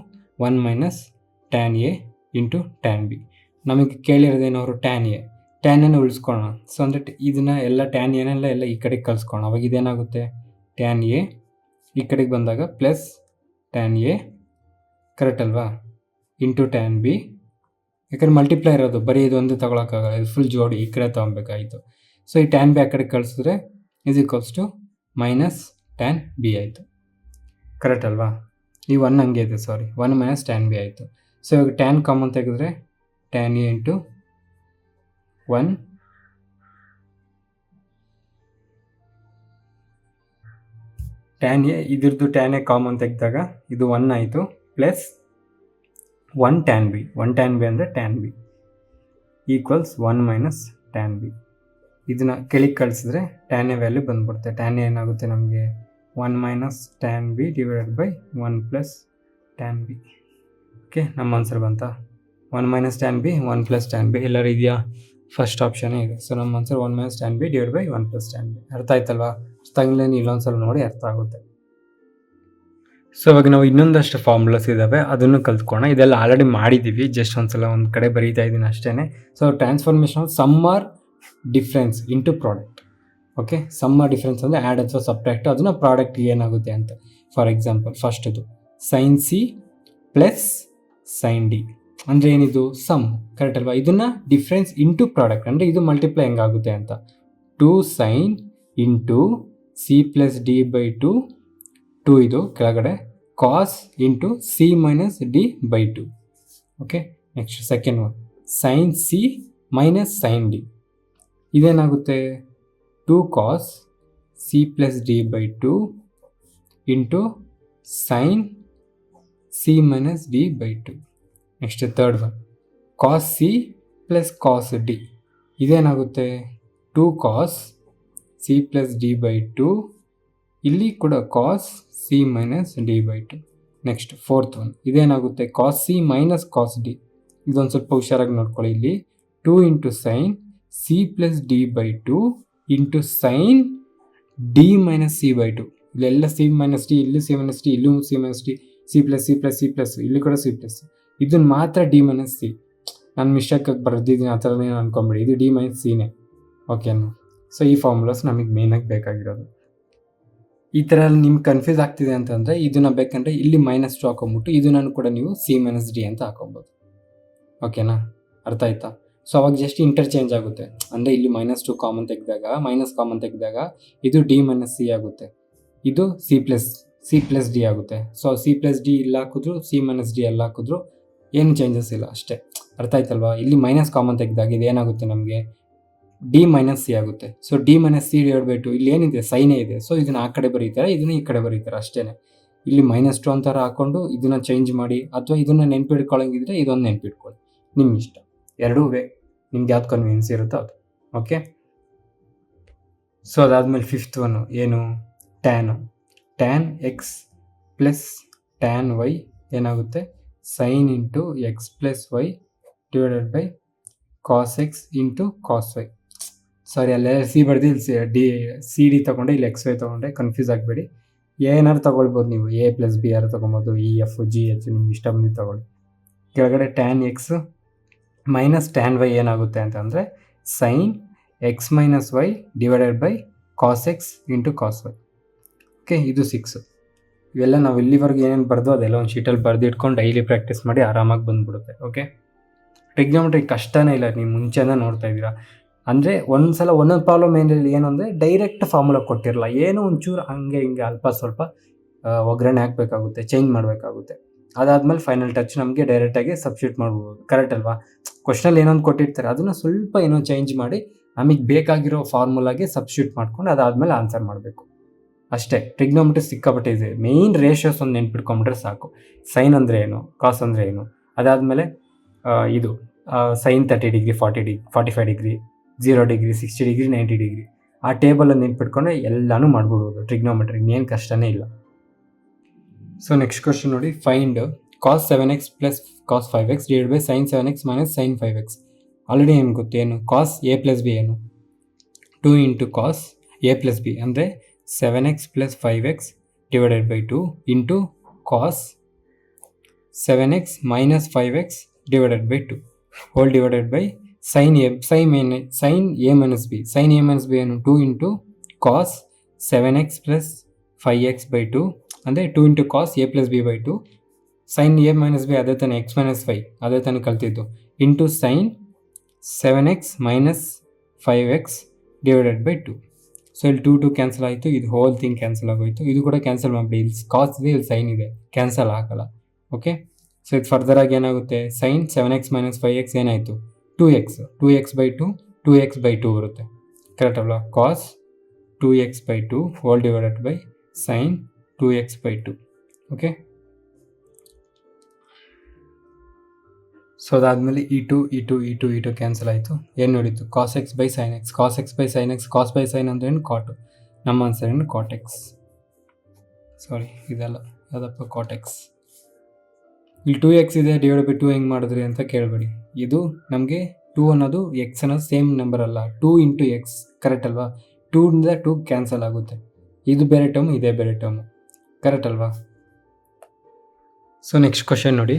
1 minus tan A into tan B. ನಮಗೆ ಕೇಳಿರೋದೇನವರು tan ಎನ್ನು ಉಳಿಸ್ಕೊಳ್ಳೋಣ. So ಅಂದರೆ ಇದನ್ನು ಎಲ್ಲ tan ಏನೆಲ್ಲ ಎಲ್ಲ ಈ ಕಡೆಗೆ ಕಳಿಸ್ಕೊಳ್ಳೋಣ. ಅವಾಗ ಇದೇನಾಗುತ್ತೆ ಟ್ಯಾನ್ ಎ ಈ ಕಡೆಗೆ ಬಂದಾಗ ಪ್ಲಸ್ ಟ್ಯಾನ್ ಎ, ಕರೆಕ್ಟ್ ಅಲ್ವಾ, ಇಂಟು ಟ್ಯಾನ್ ಬಿ. ಯಾಕಂದರೆ ಮಲ್ಟಿಪ್ಲೈ ಇರೋದು ಬರೀ ಇದು ಒಂದು ತೊಗೊಳಕ್ಕಾಗಲ್ಲ, ಇದು ಫುಲ್ ಜೋಡಿ ಈ ಕಡೆ ತೊಗೊಬೇಕಾಯಿತು. ಸೊ ಈ ಟ್ಯಾನ್ ಬಿ ಆ ಕಡೆ ಕಳಿಸಿದ್ರೆ is equals to minus tan B ಆಯಿತು. ಕರೆಕ್ಟ್ ಅಲ್ವಾ? ಈ 1 ಹಂಗೆ ಇದೆ, ಸಾರಿ 1 ಮೈನಸ್ ಟ್ಯಾನ್ ಬಿ ಆಯಿತು. ಸೊ ಇವಾಗ ಟ್ಯಾನ್ ಕಾಮನ್ ತೆಗೆದ್ರೆ tan A into 1 tan A, ಇದ್ರದ್ದು ಟ್ಯಾನ್ ಎ ಕಾಮನ್ ತೆಗೆದಾಗ ಇದು 1 ಆಯಿತು, ಪ್ಲಸ್ 1 ಟ್ಯಾನ್ ಬಿ ಅಂದರೆ tan B equals 1 minus tan B. ಇದನ್ನು ಕೆಳಗೆ ಕಳಿಸಿದ್ರೆ ಟ್ಯಾನ್ ಎ ವ್ಯಾಲ್ಯೂ ಬಂದ್ಬಿಡುತ್ತೆ. ಟ್ಯಾನ್ ಎ ಏನಾಗುತ್ತೆ ನಮಗೆ 1 minus tan B divided by 1 plus tan B. Okay, ನಮ್ಮ ಆನ್ಸರ್ ಬಂತಾ? 1 minus tan B 1 plus tan B. ಎಲ್ಲರೂ ಇದೆಯಾ? ಫಸ್ಟ್ ಆಪ್ಷನೇ ಇದೆ. ಸೊ ನಮ್ಮ answer 1 minus tan B divide by 1 plus tan B. ಅರ್ಥ ಆಯ್ತಲ್ವಾ? ತಂಗ್ಲೇನು ಇಲ್ಲೊಂದ್ಸಲ ನೋಡಿ ಅರ್ಥ ಆಗುತ್ತೆ. ಸೊ ಇವಾಗ ನಾವು ಇನ್ನೊಂದಷ್ಟು ಫಾರ್ಮುಲಾಸ್ ಇದ್ದಾವೆ, ಅದನ್ನು ಕಲ್ತ್ಕೋಣ. ಇದೆಲ್ಲ ಆಲ್ರೆಡಿ ಮಾಡಿದ್ದೀವಿ, ಜಸ್ಟ್ ಒಂದ್ಸಲ ಒಂದು ಕಡೆ ಬರೀತಾ ಇದ್ದೀನಿ ಅಷ್ಟೇ. So transformation of sum or difference into product. Okay, sum or difference ಅಂದರೆ ಆ್ಯಡ್ ಅಥವಾ ಸಬ್ಟ್ರಾಕ್ಟ್, ಅದನ್ನು ಪ್ರಾಡಕ್ಟ್ ಏನಾಗುತ್ತೆ ಅಂತ. ಫಾರ್ ಎಕ್ಸಾಂಪಲ್ ಫಸ್ಟದು sine C plus sine D ಅಂದರೆ ಏನಿದು ಸಮ್, ಕರೆಕ್ಟ್ ಅಲ್ವಾ? ಇದನ್ನು ಡಿಫ್ರೆನ್ಸ್ ಇಂಟು ಪ್ರಾಡಕ್ಟ್ ಅಂದರೆ ಇದು ಮಲ್ಟಿಪ್ಲೈ ಹೆಂಗಾಗುತ್ತೆ ಅಂತ. 2 sine into C plus D by 2 ಇದು ಕೆಳಗಡೆ, cos into C minus D by 2. Okay, next second one sine C minus sine D, ಇದೇನಾಗುತ್ತೆ 2 cos C plus D by 2 into sine C minus D by 2. Next third one cos C plus cos D, ಇದೇನಾಗುತ್ತೆ 2 cos C plus D by 2, ಇಲ್ಲಿ ಕೂಡ cos C minus D by 2. Next fourth one ಇದೇನಾಗುತ್ತೆ cos C minus cos D, ಇದೊಂದು ಸ್ವಲ್ಪ ಹುಷಾರಾಗಿ ನೋಡ್ಕೊಳ್ಳಿ. ಇಲ್ಲಿ 2 into sine C plus D by 2 into sine D minus C by 2. ಇಲ್ಲೆಲ್ಲ ಸಿ ಮೈನಸ್ ಡಿ, ಇಲ್ಲಿ ಸಿ ಮೈನಸ್ ಡಿ, ಇಲ್ಲೂ C minus D, C plus C plus C plus, ಇಲ್ಲಿ ಕೂಡ ಸಿ ಪ್ಲಸ್, ಇದನ್ನು ಮಾತ್ರ ಡಿ ಮೈನಸ್ ಸಿ. ನಾನು ಮಿಸ್ಟೇಕಾಗಿ ಬರೆದಿದ್ದೀನಿ ಆ ಥರನೇ ಅನ್ಕೊಂಬಿಡಿ, ಇದು ಡಿ ಮೈನಸ್ ಸಿನೇ. ಓಕೆನಾ? ಸೊ ಈ ಫಾರ್ಮುಲಾಸ್ ನಮಗೆ ಮೇಯ್ನಾಗಿ ಬೇಕಾಗಿರೋದು. ಈ ಥರ ನಿಮ್ಗೆ ಕನ್ಫ್ಯೂಸ್ ಆಗ್ತಿದೆ ಅಂತಂದರೆ ಇದನ್ನು ಬೇಕಂದರೆ ಇಲ್ಲಿ -2 ಹಾಕೊಂಬಿಟ್ಟು ಇದನ್ನು ಕೂಡ ನೀವು C-D ಅಂತ ಹಾಕೊಬೋದು. ಓಕೆನಾ? ಅರ್ಥ ಆಯ್ತಾ? ಸೊ ಅವಾಗ ಜಸ್ಟ್ ಇಂಟರ್ಚೇಂಜ್ ಆಗುತ್ತೆ. ಅಂದರೆ ಇಲ್ಲಿ -2 ಕಾಮನ್ ತೆಗೆದಾಗ ಮೈನಸ್ ಕಾಮನ್ ತೆಗೆದಾಗ ಇದು D - C ಆಗುತ್ತೆ, ಇದು C+D ಆಗುತ್ತೆ. ಸೊ C+D ಇಲ್ಲಿ ಹಾಕಿದ್ರು C-D ಅಲ್ಲಿ ಹಾಕಿದ್ರು ಏನು ಚೇಂಜಸ್ ಇಲ್ಲ ಅಷ್ಟೇ. ಅರ್ಥ ಆಯ್ತಲ್ವಾ? ಇಲ್ಲಿ ಮೈನಸ್ ಕಾಮನ್ ತೆಗೆದಾಗ ಇದು ಏನಾಗುತ್ತೆ ನಮಗೆ D - C ಆಗುತ್ತೆ. ಸೊ D - C/2 ಇಲ್ಲಿ ಏನಿದೆ ಸೈನೇ ಇದೆ. ಸೊ ಇದನ್ನ ಆ ಕಡೆ ಬರೀತಾರೆ, ಇದನ್ನ ಈ ಕಡೆ ಬರೀತಾರೆ ಅಷ್ಟೇ. ಇಲ್ಲಿ -2 ಅಂತಾರ ಹಾಕೊಂಡು ಇದನ್ನ ಚೇಂಜ್ ಮಾಡಿ, ಅಥವಾ ಇದನ್ನ ನೆನ್ಪಿಟ್ಕೊಳ್ಳಂಗಿದ್ರೆ ಇದೊಂದು ನೆನ್ಪಿಟ್ಕೊಳ್ಳಿ, ನಿಮ್ಮ ಇಷ್ಟ. ಎರಡೂ ವೇ ನಿಮ್ಗೆ ಯಾವ್ದು ಕನ್ವೀನಿಯನ್ಸ್ ಇರುತ್ತೋ ಅದು. ಓಕೆ. ಸೊ ಅದಾದಮೇಲೆ 5th ಒನ್ ಏನು, tan x plus tan y ಏನಾಗುತ್ತೆ sin into x plus y divided by cos x into cos y. ಸಾರಿ, ಅಲ್ಲೇ ಸಿ ಬರ್ದು ಇಲ್ಲಿ CD ತೊಗೊಂಡೆ, ಇಲ್ಲಿ XY ತೊಗೊಂಡೆ, ಕನ್ಫ್ಯೂಸ್ ಆಗಬೇಡಿ. ಏನಾರು ತೊಗೊಳ್ಬೋದು ನೀವು, A+B ಯಾರು ತೊಗೊಬೋದು, EF GH ನಿಮ್ಗೆ ಇಷ್ಟ ಬಂದಿದ್ದು ತೊಗೊಳ್ಳಿ. ಕೆಳಗಡೆ tan X minus tan Y ಏನಾಗುತ್ತೆ ಅಂತಂದರೆ sin x - y divided by cos x into cos y. Okay, ಇದು 6. ಇವೆಲ್ಲ ನಾವು ಇಲ್ಲಿವರೆಗೂ ಏನೇನು ಬರೆದು ಅದೆಲ್ಲ ಒಂದು ಶೀಟಲ್ಲಿ ಬರೆದು ಇಟ್ಕೊಂಡು ಡೈಲಿ ಪ್ರಾಕ್ಟೀಸ್ ಮಾಡಿ ಆರಾಮಾಗಿ ಬಂದುಬಿಡುತ್ತೆ. ಓಕೆ, ಟ್ರಿಗ್ನೋಮೆಟ್ರಿ ಕಷ್ಟನೇ ಇಲ್ಲ, ನೀವು ಮುಂಚೆನೇ ನೋಡ್ತಾ ಇದ್ದೀರಾ. ಅಂದರೆ ಒಂದು ಸಲ ಒಂದೊಂದು ಪ್ರಾಬ್ಲಮ್ ಏನು ಅಂದರೆ ಡೈರೆಕ್ಟ್ ಫಾರ್ಮುಲಾ ಕೊಟ್ಟಿರಲ್ಲ, ಏನೋ ಒಂಚೂರು ಹಂಗೆ ಹಿಂಗೆ ಅಲ್ಪ ಸ್ವಲ್ಪ ಒಗ್ಗರಣೆ ಹಾಕಬೇಕಾಗುತ್ತೆ, ಚೇಂಜ್ ಮಾಡಬೇಕಾಗುತ್ತೆ. ಅದಾದಮೇಲೆ ಫೈನಲ್ ಟಚ್ ನಮಗೆ ಡೈರೆಕ್ಟಾಗಿ ಸಬ್ಸ್ಟಿಟ್ಯೂಟ್ ಮಾಡ್ಬೋದು. ಕರೆಕ್ಟ್ ಅಲ್ವಾ? ಕ್ವಶ್ನಲ್ಲಿ ಏನೊಂದು ಕೊಟ್ಟಿರ್ತಾರೆ, ಅದನ್ನು ಸ್ವಲ್ಪ ಏನೋ ಚೇಂಜ್ ಮಾಡಿ ನಮಗೆ ಬೇಕಾಗಿರೋ ಫಾರ್ಮುಲಾಗೆ ಸಬ್ಸ್ಟಿಟ್ಯೂಟ್ ಮಾಡ್ಕೊಂಡು ಅದಾದಮೇಲೆ ಆನ್ಸರ್ ಮಾಡಬೇಕು ಅಷ್ಟೇ. ಟ್ರಿಗ್ನೋಮೆಟ್ರಿ ಸಿಕ್ಕಾಪಟ್ಟೆ ಇದೆ. ಮೇಯ್ನ್ ರೇಷಿಯೋಸ್ ಒಂದು ನೆನ್ಪಿಟ್ಕೊಂಡ್ರೆ ಸಾಕು. ಸೈನ್ ಅಂದರೆ ಏನು, ಕಾಸ್ ಅಂದರೆ ಏನು, ಅದಾದಮೇಲೆ ಇದು sin 30 degree 45 degree 0 degree 60 degree 90 degree ಆ ಟೇಬಲನ್ನು ನೆನ್ಪಿಟ್ಕೊಂಡ್ರೆ ಎಲ್ಲನೂ ಮಾಡ್ಬಿಡ್ಬೋದು. ಟ್ರಿಗ್ನೋಮೆಟ್ರಿ ಇನ್ನೇನು ಕಷ್ಟನೇ ಇಲ್ಲ. ಸೊ ನೆಕ್ಸ್ಟ್ ಕ್ವಶನ್ ನೋಡಿ, find cos 7x plus cos 5x divide by sin 7x minus sin 5x. Already ಏನು ಗೊತ್ತೇನು, cos a ಪ್ಲಸ್ ಬಿ ಏನು, 2 into cos a plus B ಅಂದರೆ 7x plus 5x divided by 2 into cos 7x minus 5x divided by 2 whole divided by sin a minus B. sin a minus B ಏನು, 2 into cos 7x plus 5x by 2 ಅಂದರೆ 2 into cos a plus B by 2. sin a minus B ಅದೇ ತಾನೇ x minus 5 ಅದೇ ತಾನೇ ಕಲ್ತಿದ್ದು, into sin 7x minus 5x divided by 2. So ಇಲ್ಲಿ 2 cancel ಆಯಿತು, ಇದು ಹೋಲ್ ಥಿಂಗ್ ಕ್ಯಾನ್ಸಲ್ ಆಗೋಯಿತು, ಇದು ಕೂಡ ಕ್ಯಾನ್ಸಲ್ ಮಾಡಿಬಿಡಿ. ಇಲ್ಲಿ ಕಾಸ್ ಇದೆ, ಇಲ್ಲಿ ಸೈನ್ ಇದೆ, ಕ್ಯಾನ್ಸಲ್ ಆಗಲ್ಲ. ಓಕೆ, ಸೊ ಇದು ಫರ್ದರಾಗಿ ಏನಾಗುತ್ತೆ, sin 7x ಮೈನಸ್ 5x ಏನಾಯಿತು 2x ಬೈ 2 2x ಬೈ 2 ಬರುತ್ತೆ. ಕರೆಕ್ಟ್ ಅಲ್ವಾ? Cos 2x by 2 whole divided by sin 2x by 2. Okay, so ಅದಾದಮೇಲೆ ಈ ಟು ಕ್ಯಾನ್ಸಲ್ ಆಯಿತು. ಏನು ನೋಡಿತ್ತು, cos X by sine X, cos X by sine X, cos by sine ಅಂದ್ರೆ ಏನು ಕಾಟು, ನಮ್ಮ ಆನ್ಸರ್ ಏನು ಕಾಟ್ ಎಕ್ಸ್. ಸಾರಿ ಇದೆಲ್ಲ ಯಾವುದಪ್ಪ, ಕಾಟ್ ಎಕ್ಸ್. ಇಲ್ಲಿ 2x ಇದೆ, ಡಿವೈಡ್ ಬೈ 2 ಹೆಂಗೆ ಮಾಡಿದ್ರಿ ಅಂತ ಕೇಳಬೇಡಿ. ಇದು ನಮಗೆ 2 ಅನ್ನೋದು ಎಕ್ಸ್ ಅನ್ನೋದು ಸೇಮ್ ನಂಬರ್ ಅಲ್ಲ, 2 ಇಂಟು ಎಕ್ಸ್. ಕರೆಕ್ಟ್ ಅಲ್ವಾ? 2 ಇಂದ 2 ಕ್ಯಾನ್ಸಲ್ ಆಗುತ್ತೆ, ಇದು ಬೇರೆ ಟರ್ಮು ಇದೇ ಬೇರೆ ಟರ್ಮು. ಕರೆಕ್ಟ್ ಅಲ್ವಾ? ಸೊ ನೆಕ್ಸ್ಟ್ ಕ್ವಶನ್ ನೋಡಿ,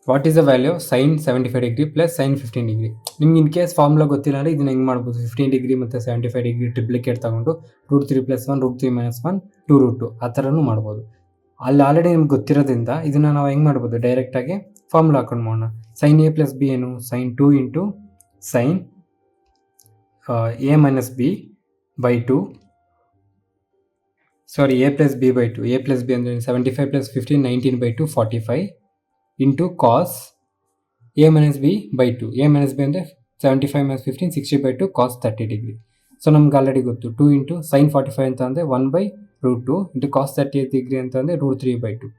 what is the value sin 75 degree plus sin 15 degree. ನಿಮ್ಗೆ ಇನ್ ಕೇಸ್ ಫಾರ್ಮುಲಾ ಗೊತ್ತಿಲ್ಲ ಅಂದರೆ ಇದನ್ನ ಹೆಂಗೆ ಮಾಡ್ಬೋದು, 15 ಡಿಗ್ರಿ ಮತ್ತು 75 ಡಿಗ್ರಿ ಟ್ರಿಪ್ಲಿಕೇಟ್ ತಗೊಂಡು √3 + 1 √3 - 1 2√2 ಆ ಥರನೂ ಮಾಡ್ಬೋದು. ಅಲ್ಲಿ ಆಲ್ರೆಡಿ ನಿಮ್ಗೆ ಗೊತ್ತಿರೋದ್ರಿಂದ ಇದನ್ನು ನಾವು ಹೆಂಗೆ ಮಾಡ್ಬೋದು, ಡೈರೆಕ್ಟಾಗಿ ಫಾರ್ಮುಲಾ ಹಾಕೊಂಡು ಮಾಡೋಣ. sin a ಪ್ಲಸ್ ಬಿ ಏನು, sin 2 into sin a minus B by 2, sorry a plus B by 2. a plus B ಅಂದರೆ 75 + 15 19 by 2 45 into cos a minus B by 2. a minus B ಅಂದರೆ 75 - 15 60 ಬೈ 2 ಕಾಸ್ 30 ಡಿಗ್ರಿ. ಸೊ ನಮ್ಗೆ already ಗೊತ್ತು 2 into sin 45 ಅಂತ ಅಂದರೆ 1/√2 into cos 30 degree ಅಂತ ಅಂದರೆ √3 by 2.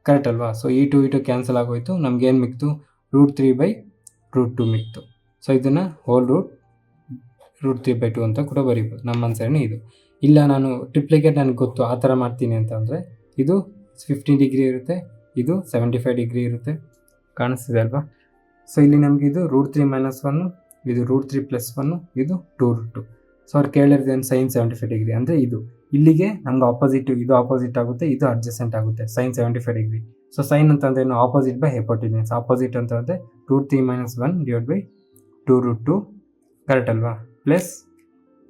Correct ಅಲ್ವಾ? So ಈ ಟು ಕ್ಯಾನ್ಸಲ್ ಆಗೋಯ್ತು, ನಮ್ಗೇನು ಮಿಕ್ತು √3 ಬೈ √2 ಮಿಕ್ತು. ಸೊ ಇದನ್ನು ಹೋಲ್ √3 ಬೈ 2 ಅಂತ ಕೂಡ ಬರೀಬೋದು. ನಮ್ಮ ಆನ್ಸರ್ನೇ ಇದು. ಇಲ್ಲ ನಾನು ಟ್ರಿಪ್ಲಿಕೇಟ್ ನನಗೆ ಗೊತ್ತು ಆ ಥರ ಮಾಡ್ತೀನಿ ಅಂತ ಅಂದರೆ ಇದು 15 ಡಿಗ್ರಿ ಇರುತ್ತೆ, ಇದು 75 ಡಿಗ್ರಿ ಇರುತ್ತೆ. ಕಾಣಿಸ್ತಿದೆ ಅಲ್ವಾ? ಸೊ ಇಲ್ಲಿ ನಮಗೆ ಇದು √3 - 1, ಇದು √3 + 1, ಇದು 2√2. ಸೊ ಅವ್ರು ಕೇಳಿರೋದೇನು sin 75 ಡಿಗ್ರಿ ಅಂದರೆ ಇದು. ಇಲ್ಲಿಗೆ ನಮ್ಗೆ ಆಪೋಸಿಟ್, ಇದು ಆಪೋಸಿಟ್ ಆಗುತ್ತೆ, ಇದು ಅಡ್ಜಸೆಂಟ್ ಆಗುತ್ತೆ sin 75 ಡಿಗ್ರಿ. ಸೊ ಸೈನ್ ಅಂತಂದ್ರೆ ಏನು, ಆಪೋಸಿಟ್ ಬೈ ಹೈಪೋಟಿನ್ಯೂಸ್. ಆಪೋಸಿಟ್ ಅಂತಂದರೆ √3 - 1 / 2√2 ಕರೆಕ್ಟ್ ಅಲ್ವಾ? ಪ್ಲಸ್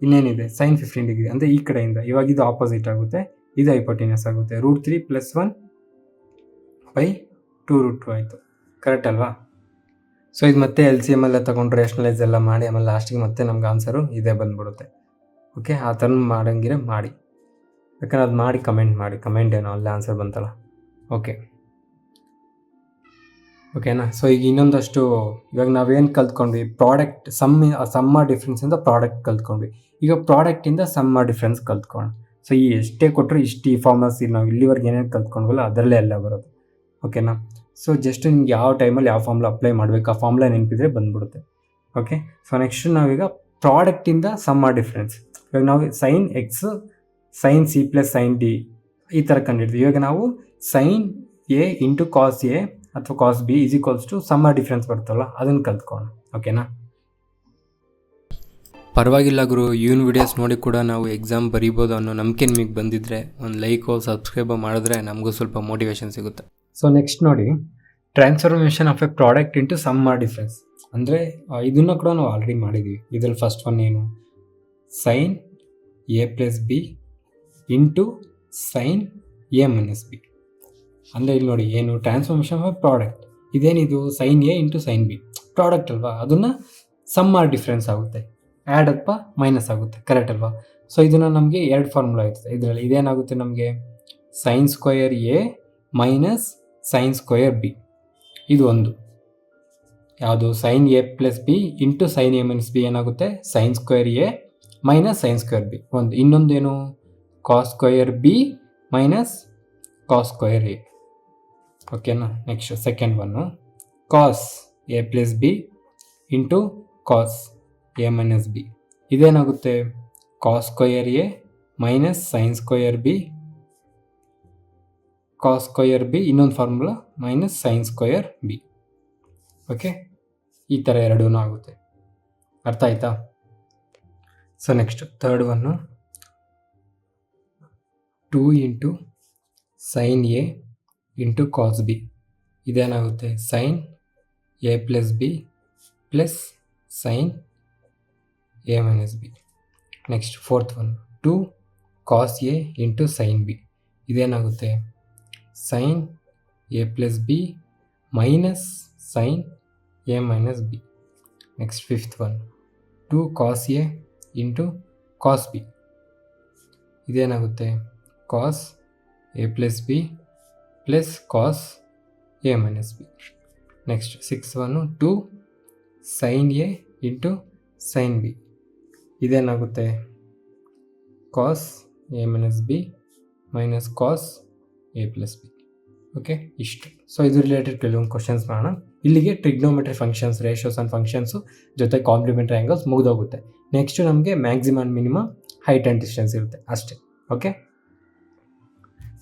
ಇನ್ನೇನಿದೆ ಸೈನ್ 15 ಡಿಗ್ರಿ ಅಂದರೆ ಈ ಕಡೆಯಿಂದ, ಇವಾಗ ಇದು ಆಪೋಸಿಟ್ ಆಗುತ್ತೆ, ಇದು ಹೈಪೋಟಿನ್ಯೂಸ್ ಆಗುತ್ತೆ. √3 + 1 / 2√2 ಆಯಿತು, ಕರೆಕ್ಟ್ ಅಲ್ವಾ? ಸೊ ಇದು ಮತ್ತೆ LCM ಎಲ್ಲ ತೊಗೊಂಡು ರೇಷನಲೈಸ್ ಎಲ್ಲ ಮಾಡಿ ಆಮೇಲೆ ಲಾಸ್ಟಿಗೆ ಮತ್ತೆ ನಮ್ಗೆ ಆನ್ಸರು ಇದೇ ಬಂದ್ಬಿಡುತ್ತೆ. ಓಕೆ, ಆ ಥರ ಮಾಡಂಗಿರೆ ಮಾಡಿ, ಯಾಕಂದ್ರೆ ಅದು ಮಾಡಿ ಕಮೆಂಟ್ ಮಾಡಿ, ಕಮೆಂಟ್ ಏನೋ ಅಲ್ಲೇ ಆನ್ಸರ್ ಬಂತಲ್ಲ. ಓಕೆನಾ? ಸೊ ಈಗ ಇನ್ನೊಂದಷ್ಟು ಇವಾಗ ನಾವೇನು ಕಲ್ತ್ಕೊಂಡ್ವಿ, ಪ್ರಾಡಕ್ಟ್ ಸಮ್ಮ ಡಿಫ್ರೆನ್ಸಿಂದ ಪ್ರಾಡಕ್ಟ್ ಕಲ್ತ್ಕೊಂಡ್ವಿ. ಈಗ ಪ್ರಾಡಕ್ಟಿಂದ ಸಮ್ಮ ಡಿಫ್ರೆನ್ಸ್ ಕಲ್ತ್ಕೊಳ್ಳೋಣ. ಸೊ ಈ ಎಷ್ಟೇ ಕೊಟ್ಟರು ಇಷ್ಟು ಈ ಫಾರ್ಮರ್ಸ್ ನಾವು ಇಲ್ಲಿವರೆಗೆ ಏನೇನು ಕಲ್ತ್ಕೊಂಡ್ವಲ್ಲ ಅದರಲ್ಲೇ ಎಲ್ಲ ಬರೋದು. ಓಕೆನಾ? ಸೊ ಜಸ್ಟ್ ನಿಮ್ಗೆ ಯಾವ ಟೈಮಲ್ಲಿ ಯಾವ ಫಾರ್ಮುಲಾ ಅಪ್ಲೈ ಮಾಡಬೇಕು ಆ ಫಾರ್ಮುಲಾ ನೆನಪಿದ್ರೆ ಬಂದ್ಬಿಡುತ್ತೆ. ಓಕೆ, ಸೊ ನೆಕ್ಸ್ಟ್ ನಾವೀಗ ಪ್ರಾಡಕ್ಟಿಂದ ಸಮ್ಮ ಡಿಫ್ರೆನ್ಸ್. ಇವಾಗ ನಾವು sin x sin c + sin d ಈ ಥರ ಕಂಡಿಡ್ತೀವಿ. ಇವಾಗ ನಾವು sin a × cos a ಅಥವಾ cos b = ಸಮ್ಮ ಡಿಫ್ರೆನ್ಸ್ ಬರುತ್ತಲ್ಲ, ಅದನ್ನು ಕಲ್ತ್ಕೊಳ್ಳೋಣ. ಓಕೆನಾ? ಪರವಾಗಿಲ್ಲ ಗುರು, ಇವನ್ ವಿಡಿಯೋಸ್ ನೋಡಿ ಕೂಡ ನಾವು ಎಕ್ಸಾಮ್ ಬರೀಬೋದು ಅನ್ನೋ ನಂಬಿಕೆ ನಿಮಗೆ ಬಂದಿದ್ದರೆ ಒಂದು ಲೈಕು ಸಬ್ಸ್ಕ್ರೈಬ್ ಮಾಡಿದ್ರೆ ನಮಗೂ ಸ್ವಲ್ಪ ಮೋಟಿವೇಶನ್ ಸಿಗುತ್ತೆ. ಸೊ ನೆಕ್ಸ್ಟ್ ನೋಡಿ, transformation of A product into sum difference. ಅಂದರೆ ಇದನ್ನು ಕೂಡ ನಾವು ಆಲ್ರೆಡಿ ಮಾಡಿದ್ದೀವಿ. ಇದರಲ್ಲಿ ಫಸ್ಟ್ ಒನ್ ಏನು, sin a + b × sin a - b. ಅಂದರೆ ಇಲ್ಲಿ ನೋಡಿ ಏನು, ಟ್ರಾನ್ಸ್ಫಾರ್ಮೇಷನ್ ಆಫ್ ಎ ಪ್ರಾಡಕ್ಟ್. ಇದೇನಿದು sin a × sin b product ಅಲ್ವಾ, ಅದನ್ನು ಸಮ್ಮ ಡಿಫ್ರೆನ್ಸ್ ಆಗುತ್ತೆ, ಆ್ಯಡ್ ಅಥವಾ ಮೈನಸ್ ಆಗುತ್ತೆ, ಕರೆಕ್ಟ್ ಅಲ್ವಾ? ಸೊ ಇದನ್ನು ನಮಗೆ 2 ಫಾರ್ಮುಲಾ ಇರ್ತದೆ. ಇದರಲ್ಲಿ ಇದೇನಾಗುತ್ತೆ ನಮಗೆ, sin² a - sin² b. ಇದು ಒಂದು ಯಾವುದು, sin a + b × sin a - b ಏನಾಗುತ್ತೆ, sin² a - sin² b. ಒಂದು ಇನ್ನೊಂದು ಏನು, cos² b - cos² a. ಓಕೆನಾ? Next second one, cos a + b × cos a - b. ಇದೇನಾಗುತ್ತೆ, cos² a - sin² b, cos² b ಇನ್ನೊಂದು formula -sin² b. Okay, ಈ ಥರ ಎರಡೂ ಆಗುತ್ತೆ. ಅರ್ಥ ಆಯ್ತಾ? So next third one, 2 × sin a × cos b. ಇದೇನಾಗುತ್ತೆ, sin a + b + sin a - b. Next fourth one, 2 cos a × sin b. ಇದೇನಾಗುತ್ತೆ, sin a + b - sin a - b. Next fifth one, 2 cos a × cos b. ಇದೇನಾಗುತ್ತೆ, cos a + b + cos a - b. Next six one, 2 sin a × sin b. ಇದೇನಾಗುತ್ತೆ, cos a - b - cos a + b. Okay, ಇಷ್ಟು. So ಇದು related ಕೆಲವೊಂದು questions ಮಾಡೋಣ. ಇಲ್ಲಿಗೆ trigonometry functions, ratios and functions ಜೊತೆ complementary angles ಮುಗಿದೋಗುತ್ತೆ. Next ನಮಗೆ maximum and minimum, height and distance ಇರುತ್ತೆ ಅಷ್ಟೇ. Okay,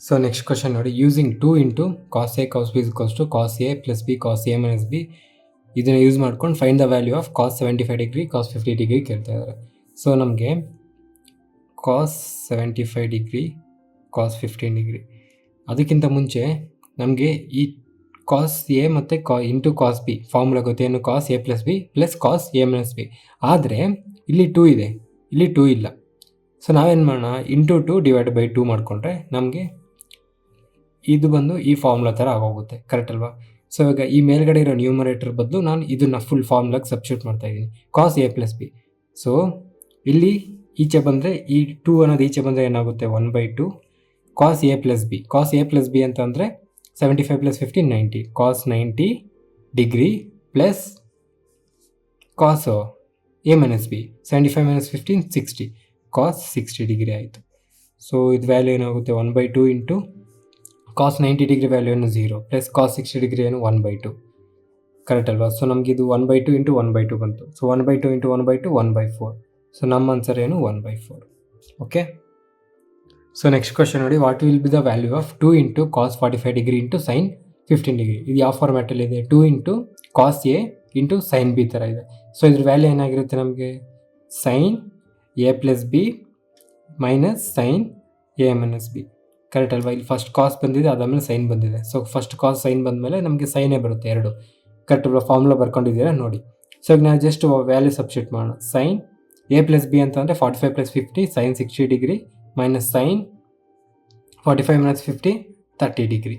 so next question ನೋಡಿ, using 2 × cos a cos b = cos a + b cos a - b. ಇದನ್ನು use ಮಾಡ್ಕೊಂಡು find the value of cos 75 degree cos 50 degree ಕೇಳ್ತಾ ಇದ್ದಾರೆ. So ನಮಗೆ cos 75 degree cos 15 degree, ಅದಕ್ಕಿಂತ ಮುಂಚೆ ನಮಗೆ ಈ cos a ಮತ್ತು × cos b ಫಾರ್ಮುಲಾ ಗೊತ್ತೇನು, cos a + b + cos a - b. ಆದರೆ ಇಲ್ಲಿ 2 ಇದೆ, ಇಲ್ಲಿ 2 ಇಲ್ಲ. ಸೊ ನಾವೇನು ಮಾಡೋಣ, × 2 / 2 ಮಾಡಿಕೊಂಡ್ರೆ ನಮಗೆ ಇದು ಬಂದು ಈ ಫಾರ್ಮುಲಾ ಥರ ಆಗೋಗುತ್ತೆ, ಕರೆಕ್ಟ್ ಅಲ್ವಾ? ಸೊ ಇವಾಗ ಈ ಮೇಲ್ಗಡೆ ಇರೋ ನ್ಯೂಮರೇಟರ್ ಬದಲು ನಾನು ಇದನ್ನು ಫುಲ್ ಫಾರ್ಮುಲಾಗೆ ಸಬ್ಸ್ಟಿಟ್ಯೂಟ್ ಮಾಡ್ತಾಯಿದ್ದೀನಿ, cos a + b. ಸೊ ಇಲ್ಲಿ ಈಚೆ ಬಂದರೆ, ಈ 2 ಅನ್ನೋದು ಈಚೆ ಬಂದರೆ ಏನಾಗುತ್ತೆ, 1/2 cos a + b. cos a + b ಅಂತ ಅಂದರೆ 75 + 15 90, cos 90 degree plus cos a - b 75 - 15 60, cos 60 degree ಆಯಿತು. ಸೊ ಇದು ವ್ಯಾಲ್ಯೂ ಏನಾಗುತ್ತೆ, 1/2 × cos 90 ಡಿಗ್ರಿ ವ್ಯಾಲ್ಯೂ ಏನು 0 ಪ್ಲಸ್ cos 60 ಡಿಗ್ರಿ ಏನು 1/2, ಕರೆಕ್ಟ್ ಅಲ್ವಾ? ಸೊ ನಮಗೆ ಇದು 1/2 × 1/2 ಬಂತು. ಸೊ 1/2 × 1/2 1/4. ಸೊ ನಮ್ಮ ಆನ್ಸರ್ ಏನು 1/4. ಓಕೆ, ಸೊ ನೆಕ್ಸ್ಟ್ ಕ್ವಶನ್ ನೋಡಿ, what will be the value of 2 × cos 45 degree × sin 15 degree. ಇದು ಯಾವ ಫಾರ್ಮ್ಯಾಟಲ್ಲಿದೆ, 2 × cos a × sin b ಥರ ಇದೆ. ಸೊ ಇದ್ರ ವ್ಯಾಲ್ಯೂ ಏನಾಗಿರುತ್ತೆ ನಮಗೆ, sin a + b - sin a - b. Correct ಅಲ್ವಾ? ಇಲ್ಲಿ ಫಸ್ಟ್ ಕಾಸ್ ಬಂದಿದೆ, ಅದಾದಮೇಲೆ ಸೈನ್ ಬಂದಿದೆ. ಸೊ ಫಸ್ಟ್ ಕಾಸ್ ಸೈನ್ ಬಂದಮೇಲೆ ನಮಗೆ ಸೈನೇ ಬರುತ್ತೆ ಎರಡು. ಕರೆಕ್ಟ್ ಅಲ್ವಾ? ಫಾರ್ಮುಲಾ ಬರ್ಕೊಂಡಿದ್ದೀರಾ ನೋಡಿ. ಸೊ ಈಗ ನಾವು ಜಸ್ಟ್ ವ್ಯಾಲ್ಯೂ ಸಬ್ಸ್ಟಿಟ್ಯೂಟ್ ಮಾಡೋಣ. ಸೈನ್ ಎ ಪ್ಲಸ್ ಬಿ ಅಂತಂದರೆ 45 + 50 sine 60 degree minus sine 45 - 50 30 degree.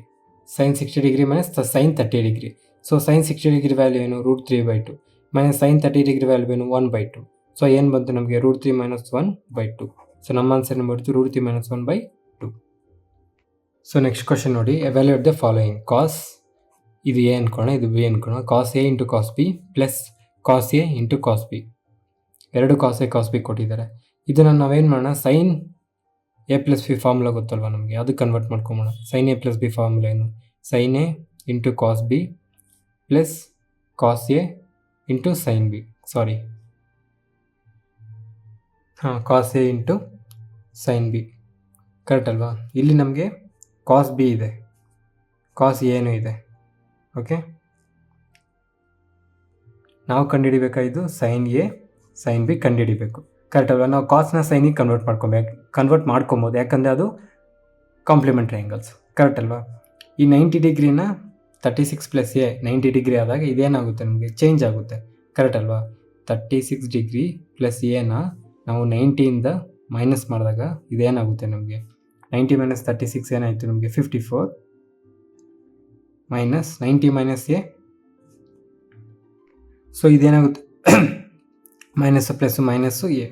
Sine 60 degree minus sine 30 degree. So sine 60 degree value ಏನು? √3/2 ಮೈನಸ್ ಸೈನ್ 30 ಡಿಗ್ರಿ ವ್ಯಾಲ್ಯೂ ಏನು? 1/2. ಸೊ ಏನು ಬಂತು ನಮಗೆ? √3 - 1/2. ಸೊ ನಮ್ಮ ಆನ್ಸರ್ ಏನು ಬರ್ತು? √3 - 1/2. ಸೊ ನೆಕ್ಸ್ಟ್ ಕ್ವಶನ್ ನೋಡಿ. Evaluate the following. ಕಾಸ್ ಇದು ಎ ಅನ್ಕೋಣ, ಇದು ಬಿ ಅನ್ಕೋಣ. Cos A into cos B plus cos A into cos B. ಎರಡು ಕಾಸ್ ಎ ಕಾಸ್ ಬಿ ಕೊಟ್ಟಿದ್ದಾರೆ. ಇದನ್ನು ನಾವೇನು ಮಾಡೋಣ? Sine A plus B formula ಗೊತ್ತಲ್ವ ನಮಗೆ, ಅದು ಕನ್ವರ್ಟ್ ಮಾಡ್ಕೊಂಬೋಣ. Sine A plus B formula ಏನು? Sine A into cos B plus cos A into sine B. Cos A into sine B. Correct ಅಲ್ವಾ? ಇಲ್ಲಿ ನಮಗೆ ಕಾಸ್ ಬಿ ಇದೆ, ಕಾಸ್ ಎನೂ ಇದೆ. ಓಕೆ, ನಾವು ಕಂಡುಹಿಡಿಬೇಕಾಗಿದ್ದು ಸೈನ್ ಎ ಸೈನ್ ಬಿ ಕಂಡುಹಿಡಿಬೇಕು. ಕರೆಕ್ಟ್ ಅಲ್ವಾ? ನಾವು ಕಾಸ್ನ ಸೈನಿಗೆ ಕನ್ವರ್ಟ್ ಮಾಡ್ಕೊಬೋದು, ಯಾಕಂದರೆ ಅದು ಕಾಂಪ್ಲಿಮೆಂಟ್ರಿ ಆ್ಯಂಗಲ್ಸ್. ಕರೆಕ್ಟ್ ಅಲ್ವಾ? ಈ 90 ಡಿಗ್ರಿನ 36 + ಎ 90 ಡಿಗ್ರಿ ಆದಾಗ ಇದೇನಾಗುತ್ತೆ? ನಮಗೆ ಚೇಂಜ್ ಆಗುತ್ತೆ. ಕರೆಕ್ಟ್ ಅಲ್ವಾ? 36 ಡಿಗ್ರಿ ಪ್ಲಸ್ ಎನ ನಾವು 90ಇಂದ ಮೈನಸ್ ಮಾಡಿದಾಗ ಇದೇನಾಗುತ್ತೆ ನಮಗೆ? 90 - 36 ಏನಾಯಿತು ನಮಗೆ? 54 ಮೈನಸ್ 90 ಮೈನಸ್ ಎ. ಸೊ ಇದೇನಾಗುತ್ತೆ? Minus plus minus A.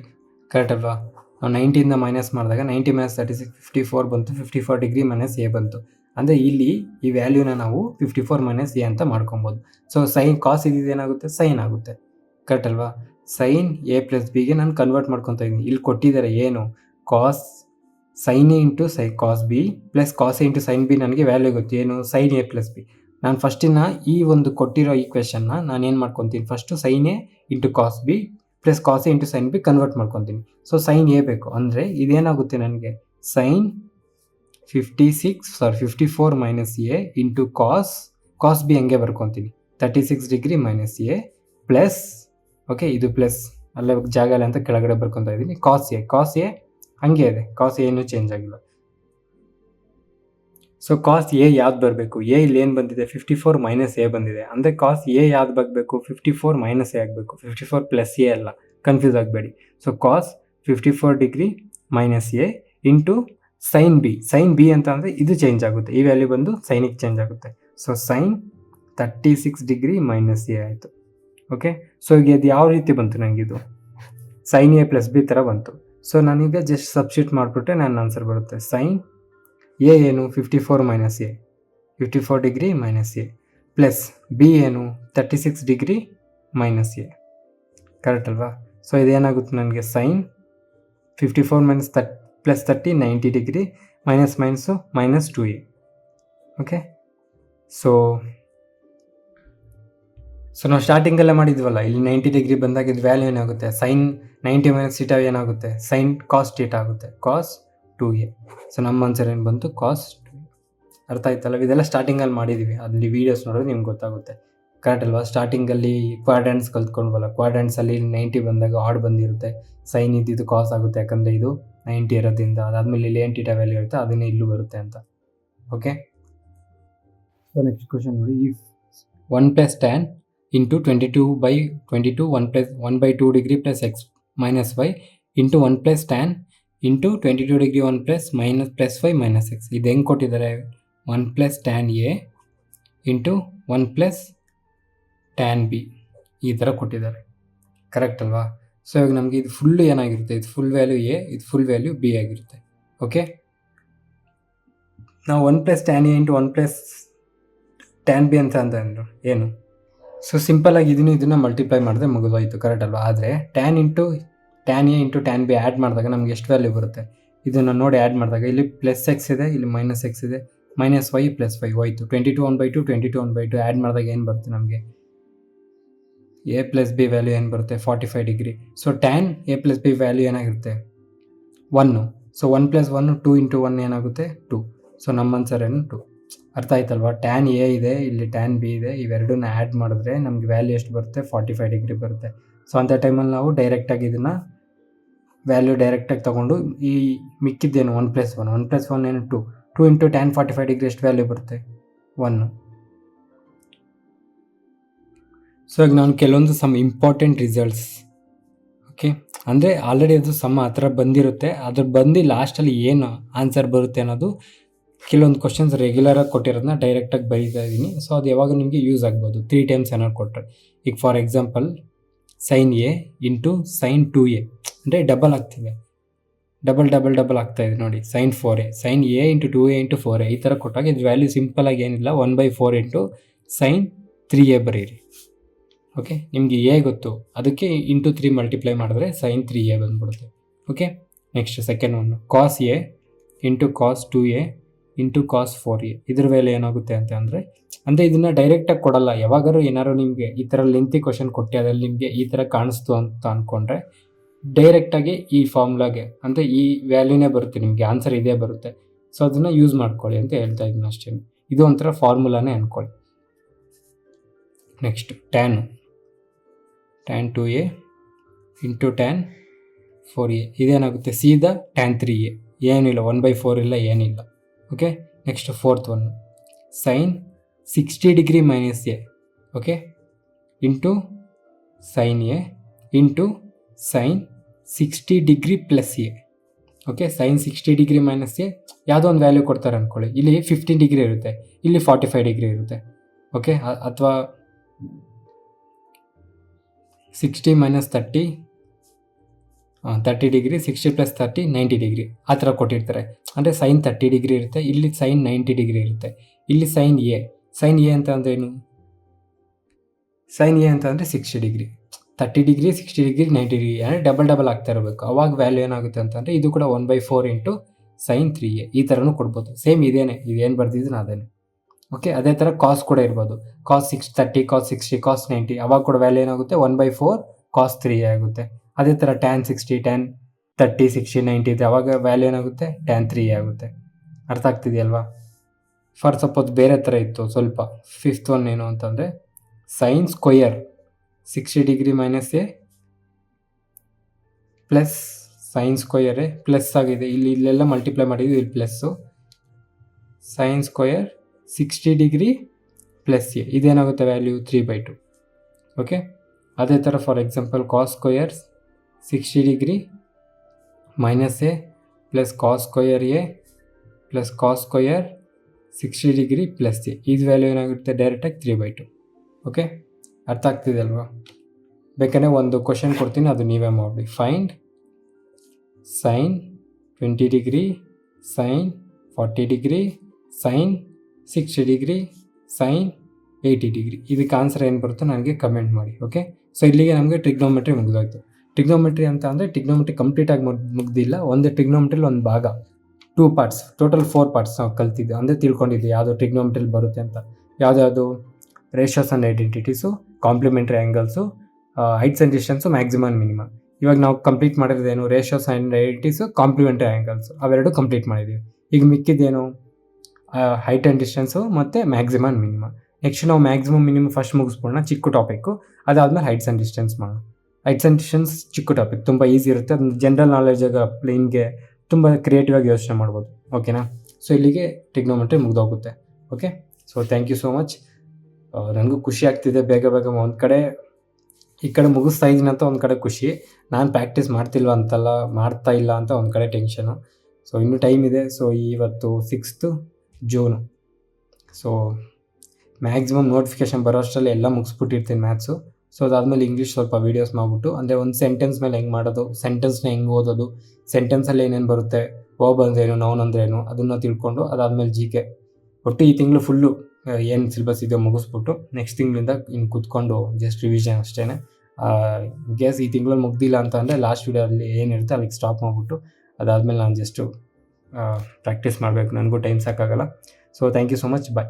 Correct ಅಲ್ವಾ? ನಾವು 90ಇಂದ ಮೈನಸ್ ಮಾಡಿದಾಗ 90 - 36 54 ಬಂತು. 54 ಡಿಗ್ರಿ ಮೈನಸ್ ಎ ಬಂತು. ಅಂದರೆ ಇಲ್ಲಿ ಈ ವ್ಯಾಲ್ಯೂನ ನಾವು 54 - ಎ ಅಂತ ಮಾಡ್ಕೊಬೋದು. ಸೊ ಸೈನ್ ಕಾಸ್ ಇದೇನಾಗುತ್ತೆ? ಸೈನ್ ಆಗುತ್ತೆ. ಕರೆಕ್ಟ್ ಅಲ್ವಾ? ಸೈನ್ ಎ ಪ್ಲಸ್ ಬಿಗೆ ನಾನು ಕನ್ವರ್ಟ್ ಮಾಡ್ಕೊತಾ ಇದ್ದೀನಿ. ಇಲ್ಲಿ ಕೊಟ್ಟಿದ್ದಾರೆ ಏನು? Cos sine A into cos B plus cos A into sine B. ನನಗೆ ವ್ಯಾಲ್ಯೂ ಗೊತ್ತು ಏನು? Sine A plus B. ನಾನು ಫಸ್ಟಿನ ಈ ಒಂದು ಕೊಟ್ಟಿರೋ ಈಕ್ವೇಷನ್ನ ನಾನು ಏನು ಮಾಡ್ಕೊತೀನಿ? First sine A into cos B plus cos A into sine B convert ಮಾಡ್ಕೊತೀನಿ. ಸೊ ಸೈನ್ ಎ ಬೇಕು ಅಂದರೆ ಇದೇನಾಗುತ್ತೆ ನನಗೆ? Sine 54 - A into cos B ಹಂಗೆ ಬರ್ಕೊತೀನಿ. 36 degree minus A plus, okay ಇದು ಪ್ಲಸ್ ಅಲ್ಲೇ ಜಾಗ ಇಲ್ಲ ಅಂತ ಕೆಳಗಡೆ ಬರ್ಕೊತಾ ಇದ್ದೀನಿ. ಕಾಸ್ ಎ ಹಂಗೆ ಇದೆ, ಕಾಸ್ ಏನೂ ಚೇಂಜ್ ಆಗಿಲ್ಲ. ಸೊ ಕಾಸ್ ಎ ಯಾವ್ದು ಬರಬೇಕು? ಎ ಇಲ್ಲಿ ಏನು ಬಂದಿದೆ? 54 - ಎ ಬಂದಿದೆ. ಅಂದರೆ ಕಾಸ್ ಎ ಯಾವ್ದು ಬರಬೇಕು? 54 - ಎ ಆಗಬೇಕು, 54 + ಎ ಅಲ್ಲ, ಕನ್ಫ್ಯೂಸ್ ಆಗಬೇಡಿ. So cos 54 degree minus A into sine B ಅಂತ ಅಂದರೆ ಇದು ಚೇಂಜ್ ಆಗುತ್ತೆ, ಈ ವ್ಯಾಲ್ಯೂ ಬಂದು ಸೈನಿಗೆ ಚೇಂಜ್ ಆಗುತ್ತೆ. So sine 36 degree minus A ಆಯಿತು. ಓಕೆ, ಸೊ ಈಗ ಇದು ಯಾವ ರೀತಿ ಬಂತು ನನಗಿದು? ಸೈನ್ ಎ ಪ್ಲಸ್ ಬಿ ಥರ ಬಂತು. ಸೊ ನಾನೀಗ ಜಸ್ಟ್ ಸಬ್ಸ್ಟಿಟ್ಯೂಟ್ ಮಾಡಿಬಿಟ್ರೆ ನನ್ನ ಆನ್ಸರ್ ಬರುತ್ತೆ. ಸೈನ್ ಎ ಏನು? 54 - A 54 degree minus A plus B ಏನು? 36 ಡಿಗ್ರಿ ಮೈನಸ್ ಎ. ಕರೆಕ್ಟ್ ಅಲ್ವಾ? ಸೊ ಇದೇನಾಗುತ್ತೆ ನನಗೆ? Sine 54 + 30 90 degree minus minus 2a. Okay, so ನಾವು ಸ್ಟಾರ್ಟಿಂಗಲ್ಲೇ ಮಾಡಿದ್ವಲ್ಲ, ಇಲ್ಲಿ 90 ಡಿಗ್ರಿ ಬಂದಾಗ ಇದು ವ್ಯಾಲ್ಯೂ ಏನಾಗುತ್ತೆ? ಸೈನ್ 90 - θ ಏನಾಗುತ್ತೆ? ಸೈನ್ ಕಾಸ್ θ ಆಗುತ್ತೆ, ಕಾಸ್ 2a. ಸೊ ನಮ್ಮ ಆನ್ಸರ್ ಏನು ಬಂತು? ಕಾಸ್ 2a. ಅರ್ಥ ಆಯ್ತಲ್ಲ? ಇದೆಲ್ಲ ಸ್ಟಾರ್ಟಿಂಗಲ್ಲಿ ಮಾಡಿದ್ದೀವಿ, ಅಲ್ಲಿ ವೀಡಿಯೋಸ್ ನೋಡಿದ್ರೆ ನಿಮ್ಗೆ ಗೊತ್ತಾಗುತ್ತೆ. ಕರೆಕ್ಟ್ ಅಲ್ವಾ? ಸ್ಟಾರ್ಟಿಂಗಲ್ಲಿ ಕ್ವಾಡ್ರೆಂಟ್ಸ್ ಕಲ್ತ್ಕೊಂಡ್ವಲ್ಲ, ಕ್ವಾಡ್ರೆಂಟ್ಸಲ್ಲಿ 90 ಬಂದಾಗ ಆಡ್ ಬಂದಿರುತ್ತೆ, ಸೈನ್ ಇದ್ದಿದ್ದು ಕಾಸ್ ಆಗುತ್ತೆ, ಯಾಕಂದರೆ ಇದು 90 ಇರೋದ್ರಿಂದ. ಅದಾದಮೇಲೆ ಇಲ್ಲಿ ಏನು θ ವ್ಯಾಲ್ಯೂ ಇರುತ್ತೆ ಅದನ್ನೇ ಇಲ್ಲೂ ಬರುತ್ತೆ ಅಂತ. ಓಕೆ, ಸೊ ನೆಕ್ಸ್ಟ್ ಕ್ವಶನ್ ನೋಡಿ. If 1 + tan into 22/22 1/2 degree plus X minus Y into 1 + tan into 22 degree 1 + y minus X. ಇದು ಹೆಂಗೆ ಕೊಟ್ಟಿದ್ದಾರೆ? 1 + tan A into 1 + tan B ಈ ಥರ ಕೊಟ್ಟಿದ್ದಾರೆ. ಕರೆಕ್ಟ್ ಅಲ್ವಾ? ಸೊ ಇವಾಗ ನಮಗೆ ಇದು ಫುಲ್ಲು ಏನಾಗಿರುತ್ತೆ? ಇದು ಫುಲ್ ವ್ಯಾಲ್ಯೂ ಎ, ಇದು ಫುಲ್ ವ್ಯಾಲ್ಯೂ ಬಿ ಆಗಿರುತ್ತೆ. ಓಕೆ, ನಾವು 1 + tan A into 1 + tan B ಅಂತ ಅಂದರು ಏನು? ಸೊ ಸಿಂಪಲಾಗಿ ಇದನ್ನು ಮಲ್ಟಿಪ್ಲೈ ಮಾಡಿದ್ರೆ ಮುಗಿದೋಯ್ತು. ಕರೆಕ್ಟ್ ಅಲ್ವಾ? ಆದರೆ tan A into tan B add ಮಾಡಿದಾಗ ನಮ್ಗೆ ಎಷ್ಟು ವ್ಯಾಲ್ಯೂ ಬರುತ್ತೆ? ಇದನ್ನು ನೋಡಿ ಆ್ಯಡ್ ಮಾಡಿದಾಗ ಇಲ್ಲಿ ಪ್ಲಸ್ ಎಕ್ಸ್ ಇದೆ, ಇಲ್ಲಿ ಮೈನಸ್ ಎಕ್ಸ್ ಇದೆ, ಮೈನಸ್ ವೈ ಪ್ಲಸ್ ವೈ ಹೋಯ್ತು. 22 1/2 22 1/2 ಆ್ಯಡ್ ಮಾಡಿದಾಗ ಏನು ಬರುತ್ತೆ ನಮಗೆ? ಎ ಪ್ಲಸ್ ಬಿ ವ್ಯಾಲ್ಯೂ ಏನು ಬರುತ್ತೆ? 45 degree. So tan A plus B value ಏನಾಗಿರುತ್ತೆ? 1. ಸೊ 1 + 1 2 × 1 ಏನಾಗುತ್ತೆ? 2. ಸೊ ನಮ್ಮ ಆನ್ಸರ್ ಏನು? 2. ಅರ್ಥ ಆಯ್ತಲ್ವಾ? tan ಎ ಇದೆ, ಇಲ್ಲಿ tan ಬಿ ಇದೆ, ಇವೆರಡನ್ನ ಆ್ಯಡ್ ಮಾಡಿದ್ರೆ ನಮಗೆ ವ್ಯಾಲ್ಯೂ ಎಷ್ಟು ಬರುತ್ತೆ? 45 ಡಿಗ್ರಿ ಬರುತ್ತೆ. ಸೊ ಅಂಥ ಟೈಮಲ್ಲಿ ನಾವು ಡೈರೆಕ್ಟಾಗಿ ಇದನ್ನು ವ್ಯಾಲ್ಯೂ ಡೈರೆಕ್ಟಾಗಿ ತೊಗೊಂಡು ಈ ಮಿಕ್ಕಿದ್ದೇನು 1 + 1 ಏನು 2 2 ಇಂಟು tan 45 ಡಿಗ್ರಿ ಎಷ್ಟು ವ್ಯಾಲ್ಯೂ ಬರುತ್ತೆ 1. ಸೊ ಈಗ ನಾನು ಕೆಲವೊಂದು ಸಮ್ ಇಂಪಾರ್ಟೆಂಟ್ ರಿಸಲ್ಟ್ಸ್, ಓಕೆ, ಅಂದರೆ ಆಲ್ರೆಡಿ ಅದು ಸಮ್ ಆ ಥರ ಬಂದಿರುತ್ತೆ, ಅದ್ರ ಬಂದು ಲಾಸ್ಟಲ್ಲಿ ಏನು ಆನ್ಸರ್ ಬರುತ್ತೆ ಅನ್ನೋದು ಕೆಲವೊಂದು ಕ್ವಶನ್ಸ್ ರೆಗ್ಯುಲರಾಗಿ ಕೊಟ್ಟಿರೋದನ್ನ ಡೈರೆಕ್ಟಾಗಿ ಬರೀತಾ ಇದ್ದೀನಿ. ಸೊ ಅದು ಯಾವಾಗ ನಿಮಗೆ ಯೂಸ್ ಆಗ್ಬೋದು 3 ಟೈಮ್ಸ್ ಏನಾದ್ರು ಕೊಟ್ಟರೆ. ಈಗ for example sin A into sin 2A ಅಂದರೆ ಡಬಲ್ ಆಗ್ತಿದೆ, ಡಬಲ್ ಆಗ್ತಾಯಿದೆ ನೋಡಿ, sin 4A, sin A into 2A into 4A ಈ ಥರ ಕೊಟ್ಟಾಗ ಇದ್ರ ವ್ಯಾಲ್ಯೂ ಸಿಂಪಲಾಗಿ ಏನಿಲ್ಲ 1/4 ಇಂಟು sin 3A ಬರೀರಿ. ಓಕೆ, ನಿಮಗೆ ಎ ಗೊತ್ತು, ಅದಕ್ಕೆ ಇಂಟು 3 ಮಲ್ಟಿಪ್ಲೈ ಮಾಡಿದ್ರೆ sin 3A ಬಂದ್ಬಿಡುತ್ತೆ. Okay, next second one cos A into cos 2A into cos 4A ಇದ್ರ ವ್ಯಾಲ್ಯೂ ಏನಾಗುತ್ತೆ ಅಂತ ಅಂದರೆ ಇದನ್ನು ಡೈರೆಕ್ಟಾಗಿ ಕೊಡಲ್ಲ. ಯಾವಾಗಾರು ಏನಾದ್ರು ನಿಮಗೆ ಈ ಥರ ಲೆಂತಿ ಕ್ವಶನ್ ಕೊಟ್ಟು ಅದರಲ್ಲಿ ನಿಮಗೆ ಈ ಥರ ಕಾಣಿಸ್ತು ಅಂತ ಅಂದ್ಕೊಂಡ್ರೆ ಡೈರೆಕ್ಟಾಗಿ ಈ ಫಾರ್ಮುಲಾಗೆ ಅಂದರೆ ಈ ವ್ಯಾಲ್ಯೂನೇ ಬರುತ್ತೆ, ನಿಮಗೆ ಆನ್ಸರ್ ಇದೇ ಬರುತ್ತೆ. ಸೊ ಅದನ್ನು ಯೂಸ್ ಮಾಡ್ಕೊಳ್ಳಿ ಅಂತ ಹೇಳ್ತಾ ಇದ್ದೀನಿ ಅಷ್ಟೇ. ಇದು ಒಂಥರ ಫಾರ್ಮುಲಾನೇ ಅಂದ್ಕೊಳ್ಳಿ. Next tan 2A into tan 4A ಇದೇನಾಗುತ್ತೆ ಸೀದಾ tan 3A, ಏನಿಲ್ಲ 1/4 ಇಲ್ಲ ಏನಿಲ್ಲ. Okay, next fourth one sin 60 degree minus A, okay, into sin A into sin 60 degree plus A. Okay, sin 60 degree minus A ಯಾವುದೋ ಒಂದು ವ್ಯಾಲ್ಯೂ ಕೊಡ್ತಾರೆ ಅಂದ್ಕೊಳ್ಳಿ, ಇಲ್ಲಿ 15 degree ಇರುತ್ತೆ, ಇಲ್ಲಿ 45 ಡಿಗ್ರಿ ಇರುತ್ತೆ. ಓಕೆ, ಅಥವಾ 60 ಮೈನಸ್ 30 ಡಿಗ್ರಿ, 60 ಪ್ಲಸ್ 30 90 ಡಿಗ್ರಿ ಆ ಥರ ಕೊಟ್ಟಿರ್ತಾರೆ. ಅಂದರೆ sin 30 ಡಿಗ್ರಿ ಇರುತ್ತೆ, ಇಲ್ಲಿ sin 90 ಡಿಗ್ರಿ ಇರುತ್ತೆ, ಇಲ್ಲಿ sin A ಅಂತ ಅಂದರೆ ಏನು, sin A ಅಂತ ಅಂದರೆ 60 ಡಿಗ್ರಿ, 30 ಡಿಗ್ರಿ 60 ಡಿಗ್ರಿ 90 ಡಿಗ್ರಿ ಅಂದರೆ ಡಬಲ್ ಆಗ್ತಾ ಇರಬೇಕು. ಅವಾಗ ವ್ಯಾಲ್ಯೂ ಏನಾಗುತ್ತೆ ಅಂತಂದರೆ ಇದು ಕೂಡ 1/4 ಇಂಟು sin 3A ಈ ಥರನೂ ಕೊಡ್ಬೋದು. ಸೇಮ್ ಇದೇನೆ, ಇದೇನು ಬರ್ದಿದ್ದೀನಿ ಅದೇನೆ. ಓಕೆ, ಅದೇ ಥರ ಕಾಸ್ ಕೂಡ ಇರ್ಬೋದು, cos 30 cos 60 cos 90 ಅವಾಗ ಕೂಡ ವ್ಯಾಲ್ಯೂ ಏನಾಗುತ್ತೆ 1/4 cos 3A ಆಗುತ್ತೆ. ಅದೇ ಥರ tan 60 tan 30 60 90 ಇದೆ, ಅವಾಗ ವ್ಯಾಲ್ಯೂ ಏನಾಗುತ್ತೆ tan 3A ಆಗುತ್ತೆ. ಅರ್ಥ ಆಗ್ತಿದೆಯಲ್ವಾ? ಫಾರ್ ಸಪೋಸ್ ಬೇರೆ ಥರ ಇತ್ತು ಸ್ವಲ್ಪ, ಫಿಫ್ತ್ ಒನ್ ಏನು ಅಂತಂದರೆ sin square 60 degree minus A plus sin square A plus ಆಗಿದೆ, ಇಲ್ಲೆಲ್ಲ ಮಲ್ಟಿಪ್ಲೈ ಮಾಡಿದ್ವಿ, ಇಲ್ಲಿ plus sin square 60 degree plus A ಇದೇನಾಗುತ್ತೆ ವ್ಯಾಲ್ಯೂ 3/2. ಓಕೆ, ಅದೇ ಥರ for example cos square 60 degree minus A plus cos square A plus cos square 60 degree plus A ಇದು value ಏನಾಗುತ್ತೆ ಡೈರೆಕ್ಟಾಗಿ 3/2. ಓಕೆ, ಅರ್ಥ ಆಗ್ತಿದೆ ಅಲ್ವಾ? ಬೇಕಾದ್ರೆ ಒಂದು ಕ್ವಶನ್ ಕೊಡ್ತೀನಿ, ಅದು ನೀವೇ ಮಾಡಿ. Find sin 20 degree sin 40 degree sin 60 degree sin 80 degree ಇದಕ್ಕೆ ಆನ್ಸರ್ ಏನು ಬರುತ್ತೋ ನನಗೆ ಕಮೆಂಟ್ ಮಾಡಿ. ಓಕೆ, ಸೊ ಇಲ್ಲಿಗೆ ನಮಗೆ ಟ್ರಿಗ್ನೋಮೆಟ್ರಿ ಮುಗಿದೋಯ್ತು. ಟ್ರಿಗ್ನೋಮೆಟ್ರಿ ಅಂತ ಅಂದರೆ ಟ್ರಿಗ್ನೋಮೆಟ್ರಿ ಕಂಪ್ಲೀಟಾಗಿ ಮುಗ್ದಿಲ್ಲ, ಒಂದು ಟ್ರಿಗ್ನೋಮೆಟ್ರಿಲಿ ಒಂದು ಭಾಗ 2 ಪಾರ್ಟ್ಸ್, ಟೋಟಲ್ 4 ಪಾರ್ಟ್ಸ್ ನಾವು ಕಲ್ತಿದ್ದೆ, ಅಂದರೆ ತಿಳ್ಕೊಂಡಿದ್ದೆ ಯಾವುದು ಟ್ರಿಗ್ನೋಮೆಟ್ರಿಲಿ ಬರುತ್ತೆ ಅಂತ. ಯಾವ್ದು ratios and identities, complementary angles, heights and distance, maximum minimum. ಇವಾಗ ನಾವು ಕಂಪ್ಲೀಟ್ ಮಾಡಿರೋದೇನು ratios and identities, complementary angles, ಅವೆರಡು ಕಂಪ್ಲೀಟ್ ಮಾಡಿದ್ದೀವಿ. ಈಗ ಮಿಕ್ಕಿದ್ದೇನು ಹೈಟ್ ಆ್ಯಂಡ್ ಡಿಸ್ಟೆನ್ಸು ಮತ್ತು ಮ್ಯಾಕ್ಸಿಮಮ್ ಮಿನಿಮಮ್. ನೆಕ್ಸ್ಟ್ ನಾವು ಮ್ಯಾಕ್ಸಿಮಮ್ ಮಿನಿಮಮ್ ಫಸ್ಟ್ ಮುಗಿಸ್ಬೋಣ, ಚಿಕ್ಕ ಟಾಪಿಕ್ಕು. ಅದಾದಮೇಲೆ ಹೈಟ್ಸ್ ಆ್ಯಂಡ್ ಡಿಸ್ಟೆನ್ಸ್ ಮಾಡೋಣ. ಹೈಟ್ಸ್ ಆ್ಯಂಡ್ ಡಿಸ್ಟೆನ್ಸ್ ಚಿಕ್ಕ ಟಾಪಿಕ್, ತುಂಬ ಈಸಿ ಇರುತ್ತೆ, ಅದನ್ನು ಜನರಲ್ ನಾಲೆಜಾಗ ನಿಮಗೆ ತುಂಬ ಕ್ರಿಯೇಟಿವಾಗಿ ಯೋಚನೆ ಮಾಡ್ಬೋದು. ಓಕೆನಾ? ಸೊ ಇಲ್ಲಿಗೆ ಟ್ರಿಗ್ನೋಮೆಟ್ರಿ ಮುಗ್ದೋಗುತ್ತೆ. Okay, so thank you so much. ನನಗೂ ಖುಷಿ ಆಗ್ತಿದೆ, ಬೇಗ ಒಂದು ಕಡೆ ಈ ಕಡೆ ಮುಗಿಸ್ತಾ ಇದ್ದೀನಿ ಅಂತ ಒಂದು ಕಡೆ ಖುಷಿ, ನಾನು ಪ್ರಾಕ್ಟೀಸ್ ಮಾಡ್ತಾ ಇಲ್ಲ ಅಂತ ಒಂದು ಕಡೆ ಟೆನ್ಷನು. ಸೊ ಇನ್ನೂ ಟೈಮ್ ಇದೆ. ಸೊ ಇವತ್ತು 6th June. So maximum notification ಬರೋ ಅಷ್ಟರಲ್ಲಿ ಎಲ್ಲ ಮುಗಿಸ್ಬಿಟ್ಟಿರ್ತೀನಿ ಮ್ಯಾಥ್ಸು. ಸೊ ಅದಾದಮೇಲೆ ಇಂಗ್ಲೀಷ್ ಸ್ವಲ್ಪ ವೀಡಿಯೋಸ್ ಮಾಡಿಬಿಟ್ಟು, ಅಂದರೆ ಒಂದು ಸೆಂಟೆನ್ಸ್ ಮೇಲೆ ಹೆಂಗೆ ಮಾಡೋದು, ಸೆಂಟೆನ್ಸ್ನ ಹೆಂಗೆ ಓದೋದು, ಸೆಂಟೆನ್ಸಲ್ಲಿ ಏನೇನು ಬರುತ್ತೆ, ವರ್ಬ್ ಅಂದ್ರೇನು, ನೌನ್ ಅಂದ್ರೇನು, ಅದನ್ನು ತಿಳ್ಕೊಂಡು ಅದಾದಮೇಲೆ GK. ಒಟ್ಟು ಈ ತಿಂಗಳು ಫುಲ್ಲು ಏನು ಸಿಲೆಬಸ್ ಇದೆಯೋ ಮುಗಿಸ್ಬಿಟ್ಟು ನೆಕ್ಸ್ಟ್ ತಿಂಗಳಿಂದ ಇನ್ನು ಕೂತ್ಕೊಂಡು ಜಸ್ಟ್ ರಿವಿಷನ್ ಅಷ್ಟೇ. ಗ್ಯಾಸ್ ಈ ತಿಂಗಳಲ್ಲಿ ಮುಗ್ದಿಲ್ಲ ಅಂತ ಅಂದರೆ ಲಾಸ್ಟ್ ವೀಡಿಯೋಲ್ಲಿ ಏನಿರುತ್ತೆ ಅಲ್ಲಿಗೆ ಸ್ಟಾಪ್ ಮಾಡಿಬಿಟ್ಟು ಅದಾದಮೇಲೆ ನಾನು ಜಸ್ಟು ಪ್ರಾಕ್ಟೀಸ್ ಮಾಡಬೇಕು, ನನಗೂ ಟೈಮ್ ಸಾಕಾಗಲ್ಲ. So thank you so much, bye.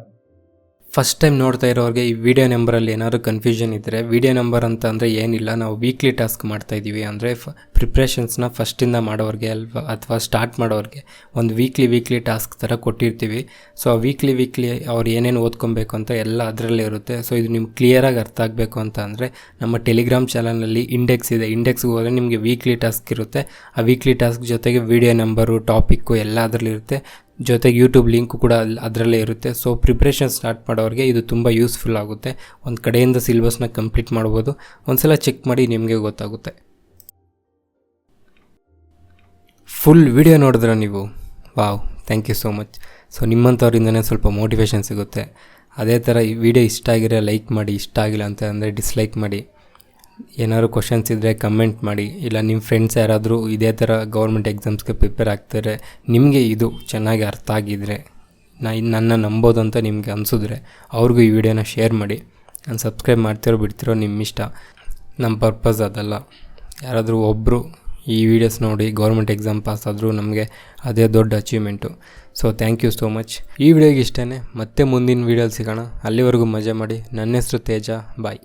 First time ನೋಡ್ತಾ ಇರೋರಿಗೆ ಈ ವಿಡಿಯೋ ನಂಬರಲ್ಲಿ ಏನಾದರೂ ಕನ್ಫ್ಯೂಷನ್ ಇದ್ದರೆ, ವಿಡಿಯೋ ನಂಬರ್ ಅಂತ ಅಂದರೆ ಏನಿಲ್ಲ, ನಾವು ವೀಕ್ಲಿ ಟಾಸ್ಕ್ ಮಾಡ್ತಾಯಿದ್ದೀವಿ. ಅಂದರೆ ಪ್ರಿಪ್ರೇಷನ್ಸ್ನ ಫಸ್ಟಿಂದ ಮಾಡೋರಿಗೆ ಅಥವಾ ಸ್ಟಾರ್ಟ್ ಮಾಡೋರಿಗೆ ಒಂದು ವೀಕ್ಲಿ ಟಾಸ್ಕ್ ಥರ ಕೊಟ್ಟಿರ್ತೀವಿ. ಸೊ ಆ ವೀಕ್ಲಿ ಅವ್ರು ಏನೇನು ಓದ್ಕೊಬೇಕು ಅಂತ ಎಲ್ಲ ಅದರಲ್ಲೇ ಇರುತ್ತೆ. ಸೊ ಇದು ನಿಮ್ಗೆ ಕ್ಲಿಯರಾಗಿ ಅರ್ಥ ಆಗಬೇಕು ಅಂತ ಅಂದರೆ ನಮ್ಮ ಟೆಲಿಗ್ರಾಮ್ ಚಾನಲ್ನಲ್ಲಿ ಇಂಡೆಕ್ಸ್ ಇದೆ, ಇಂಡೆಕ್ಸ್ಗೆ ಹೋದರೆ ನಿಮಗೆ ವೀಕ್ಲಿ ಟಾಸ್ಕ್ ಇರುತ್ತೆ. ಆ ವೀಕ್ಲಿ ಟಾಸ್ಕ್ ಜೊತೆಗೆ ವಿಡಿಯೋ ನಂಬರು, ಟಾಪಿಕ್ಕು ಎಲ್ಲ ಅದರಲ್ಲಿರುತ್ತೆ. ಜೊತೆಗೆ ಯೂಟ್ಯೂಬ್ ಲಿಂಕು ಕೂಡ ಅದರಲ್ಲೇ ಇರುತ್ತೆ. ಸೊ ಪ್ರಿಪ್ರೇಷನ್ ಸ್ಟಾರ್ಟ್ ಮಾಡೋರಿಗೆ ಇದು ತುಂಬ ಯೂಸ್ಫುಲ್ ಆಗುತ್ತೆ. ಒಂದು ಕಡೆಯಿಂದ ಸಿಲೆಬಸ್ನ ಕಂಪ್ಲೀಟ್ ಮಾಡ್ಬೋದು. ಒಂದ್ಸಲ ಚೆಕ್ ಮಾಡಿ ನಿಮಗೆ ಗೊತ್ತಾಗುತ್ತೆ. ಫುಲ್ ವಿಡಿಯೋ ನೋಡಿದ್ರೆ ನೀವು, wow, thank you so much. So ನಿಮ್ಮಂಥವ್ರಿಂದನೇ ಸ್ವಲ್ಪ ಮೋಟಿವೇಶನ್ ಸಿಗುತ್ತೆ. ಅದೇ ಥರ ಈ ವಿಡಿಯೋ ಇಷ್ಟ ಆಗಿರೋ ಲೈಕ್ ಮಾಡಿ, ಇಷ್ಟ ಆಗಿಲ್ಲ ಅಂತ ಅಂದರೆ ಡಿಸ್ಲೈಕ್ ಮಾಡಿ. ಏನಾದ್ರು ಕ್ವಶನ್ಸ್ ಇದ್ದರೆ ಕಮೆಂಟ್ ಮಾಡಿ. ಇಲ್ಲ ನಿಮ್ಮ ಫ್ರೆಂಡ್ಸ್ ಯಾರಾದರೂ ಇದೇ ಥರ ಗೌರ್ಮೆಂಟ್ ಎಕ್ಸಾಮ್ಸ್ಗೆ ಪ್ರಿಪೇರ್ ಆಗ್ತಾರೆ, ನಿಮಗೆ ಇದು ಚೆನ್ನಾಗಿ ಅರ್ಥ ಆಗಿದ್ದರೆ, ನನ್ನ ನಂಬೋದು ಅಂತ ನಿಮಗೆ ಅನಿಸಿದ್ರೆ ಅವ್ರಿಗೂ ಈ ವಿಡಿಯೋನ ಶೇರ್ ಮಾಡಿ. ನಾನು ಸಬ್ಸ್ಕ್ರೈಬ್ ಮಾಡ್ತಿರೋ ಬಿಡ್ತಿರೋ ನಿಮ್ಮ ಇಷ್ಟ. ನಮ್ಮ ಪರ್ಪಸ್ ಅದಲ್ಲ. ಯಾರಾದರೂ ಒಬ್ಬರು ಈ ವಿಡಿಯೋಸ್ ನೋಡಿ ಗೌರ್ಮೆಂಟ್ ಎಕ್ಸಾಮ್ ಪಾಸ್ ಆದರೂ ನಮಗೆ ಅದೇ ದೊಡ್ಡ achievement. So thank you so much. ಈ ವಿಡಿಯೋಗೆ ಇಷ್ಟೇ. ಮತ್ತೆ ಮುಂದಿನ ವೀಡಿಯೋಲಿ ಸಿಗೋಣ. ಅಲ್ಲಿವರೆಗೂ ಮಜಾ ಮಾಡಿ. ನನ್ನ ಹೆಸರು ತೇಜ. ಬಾಯ್.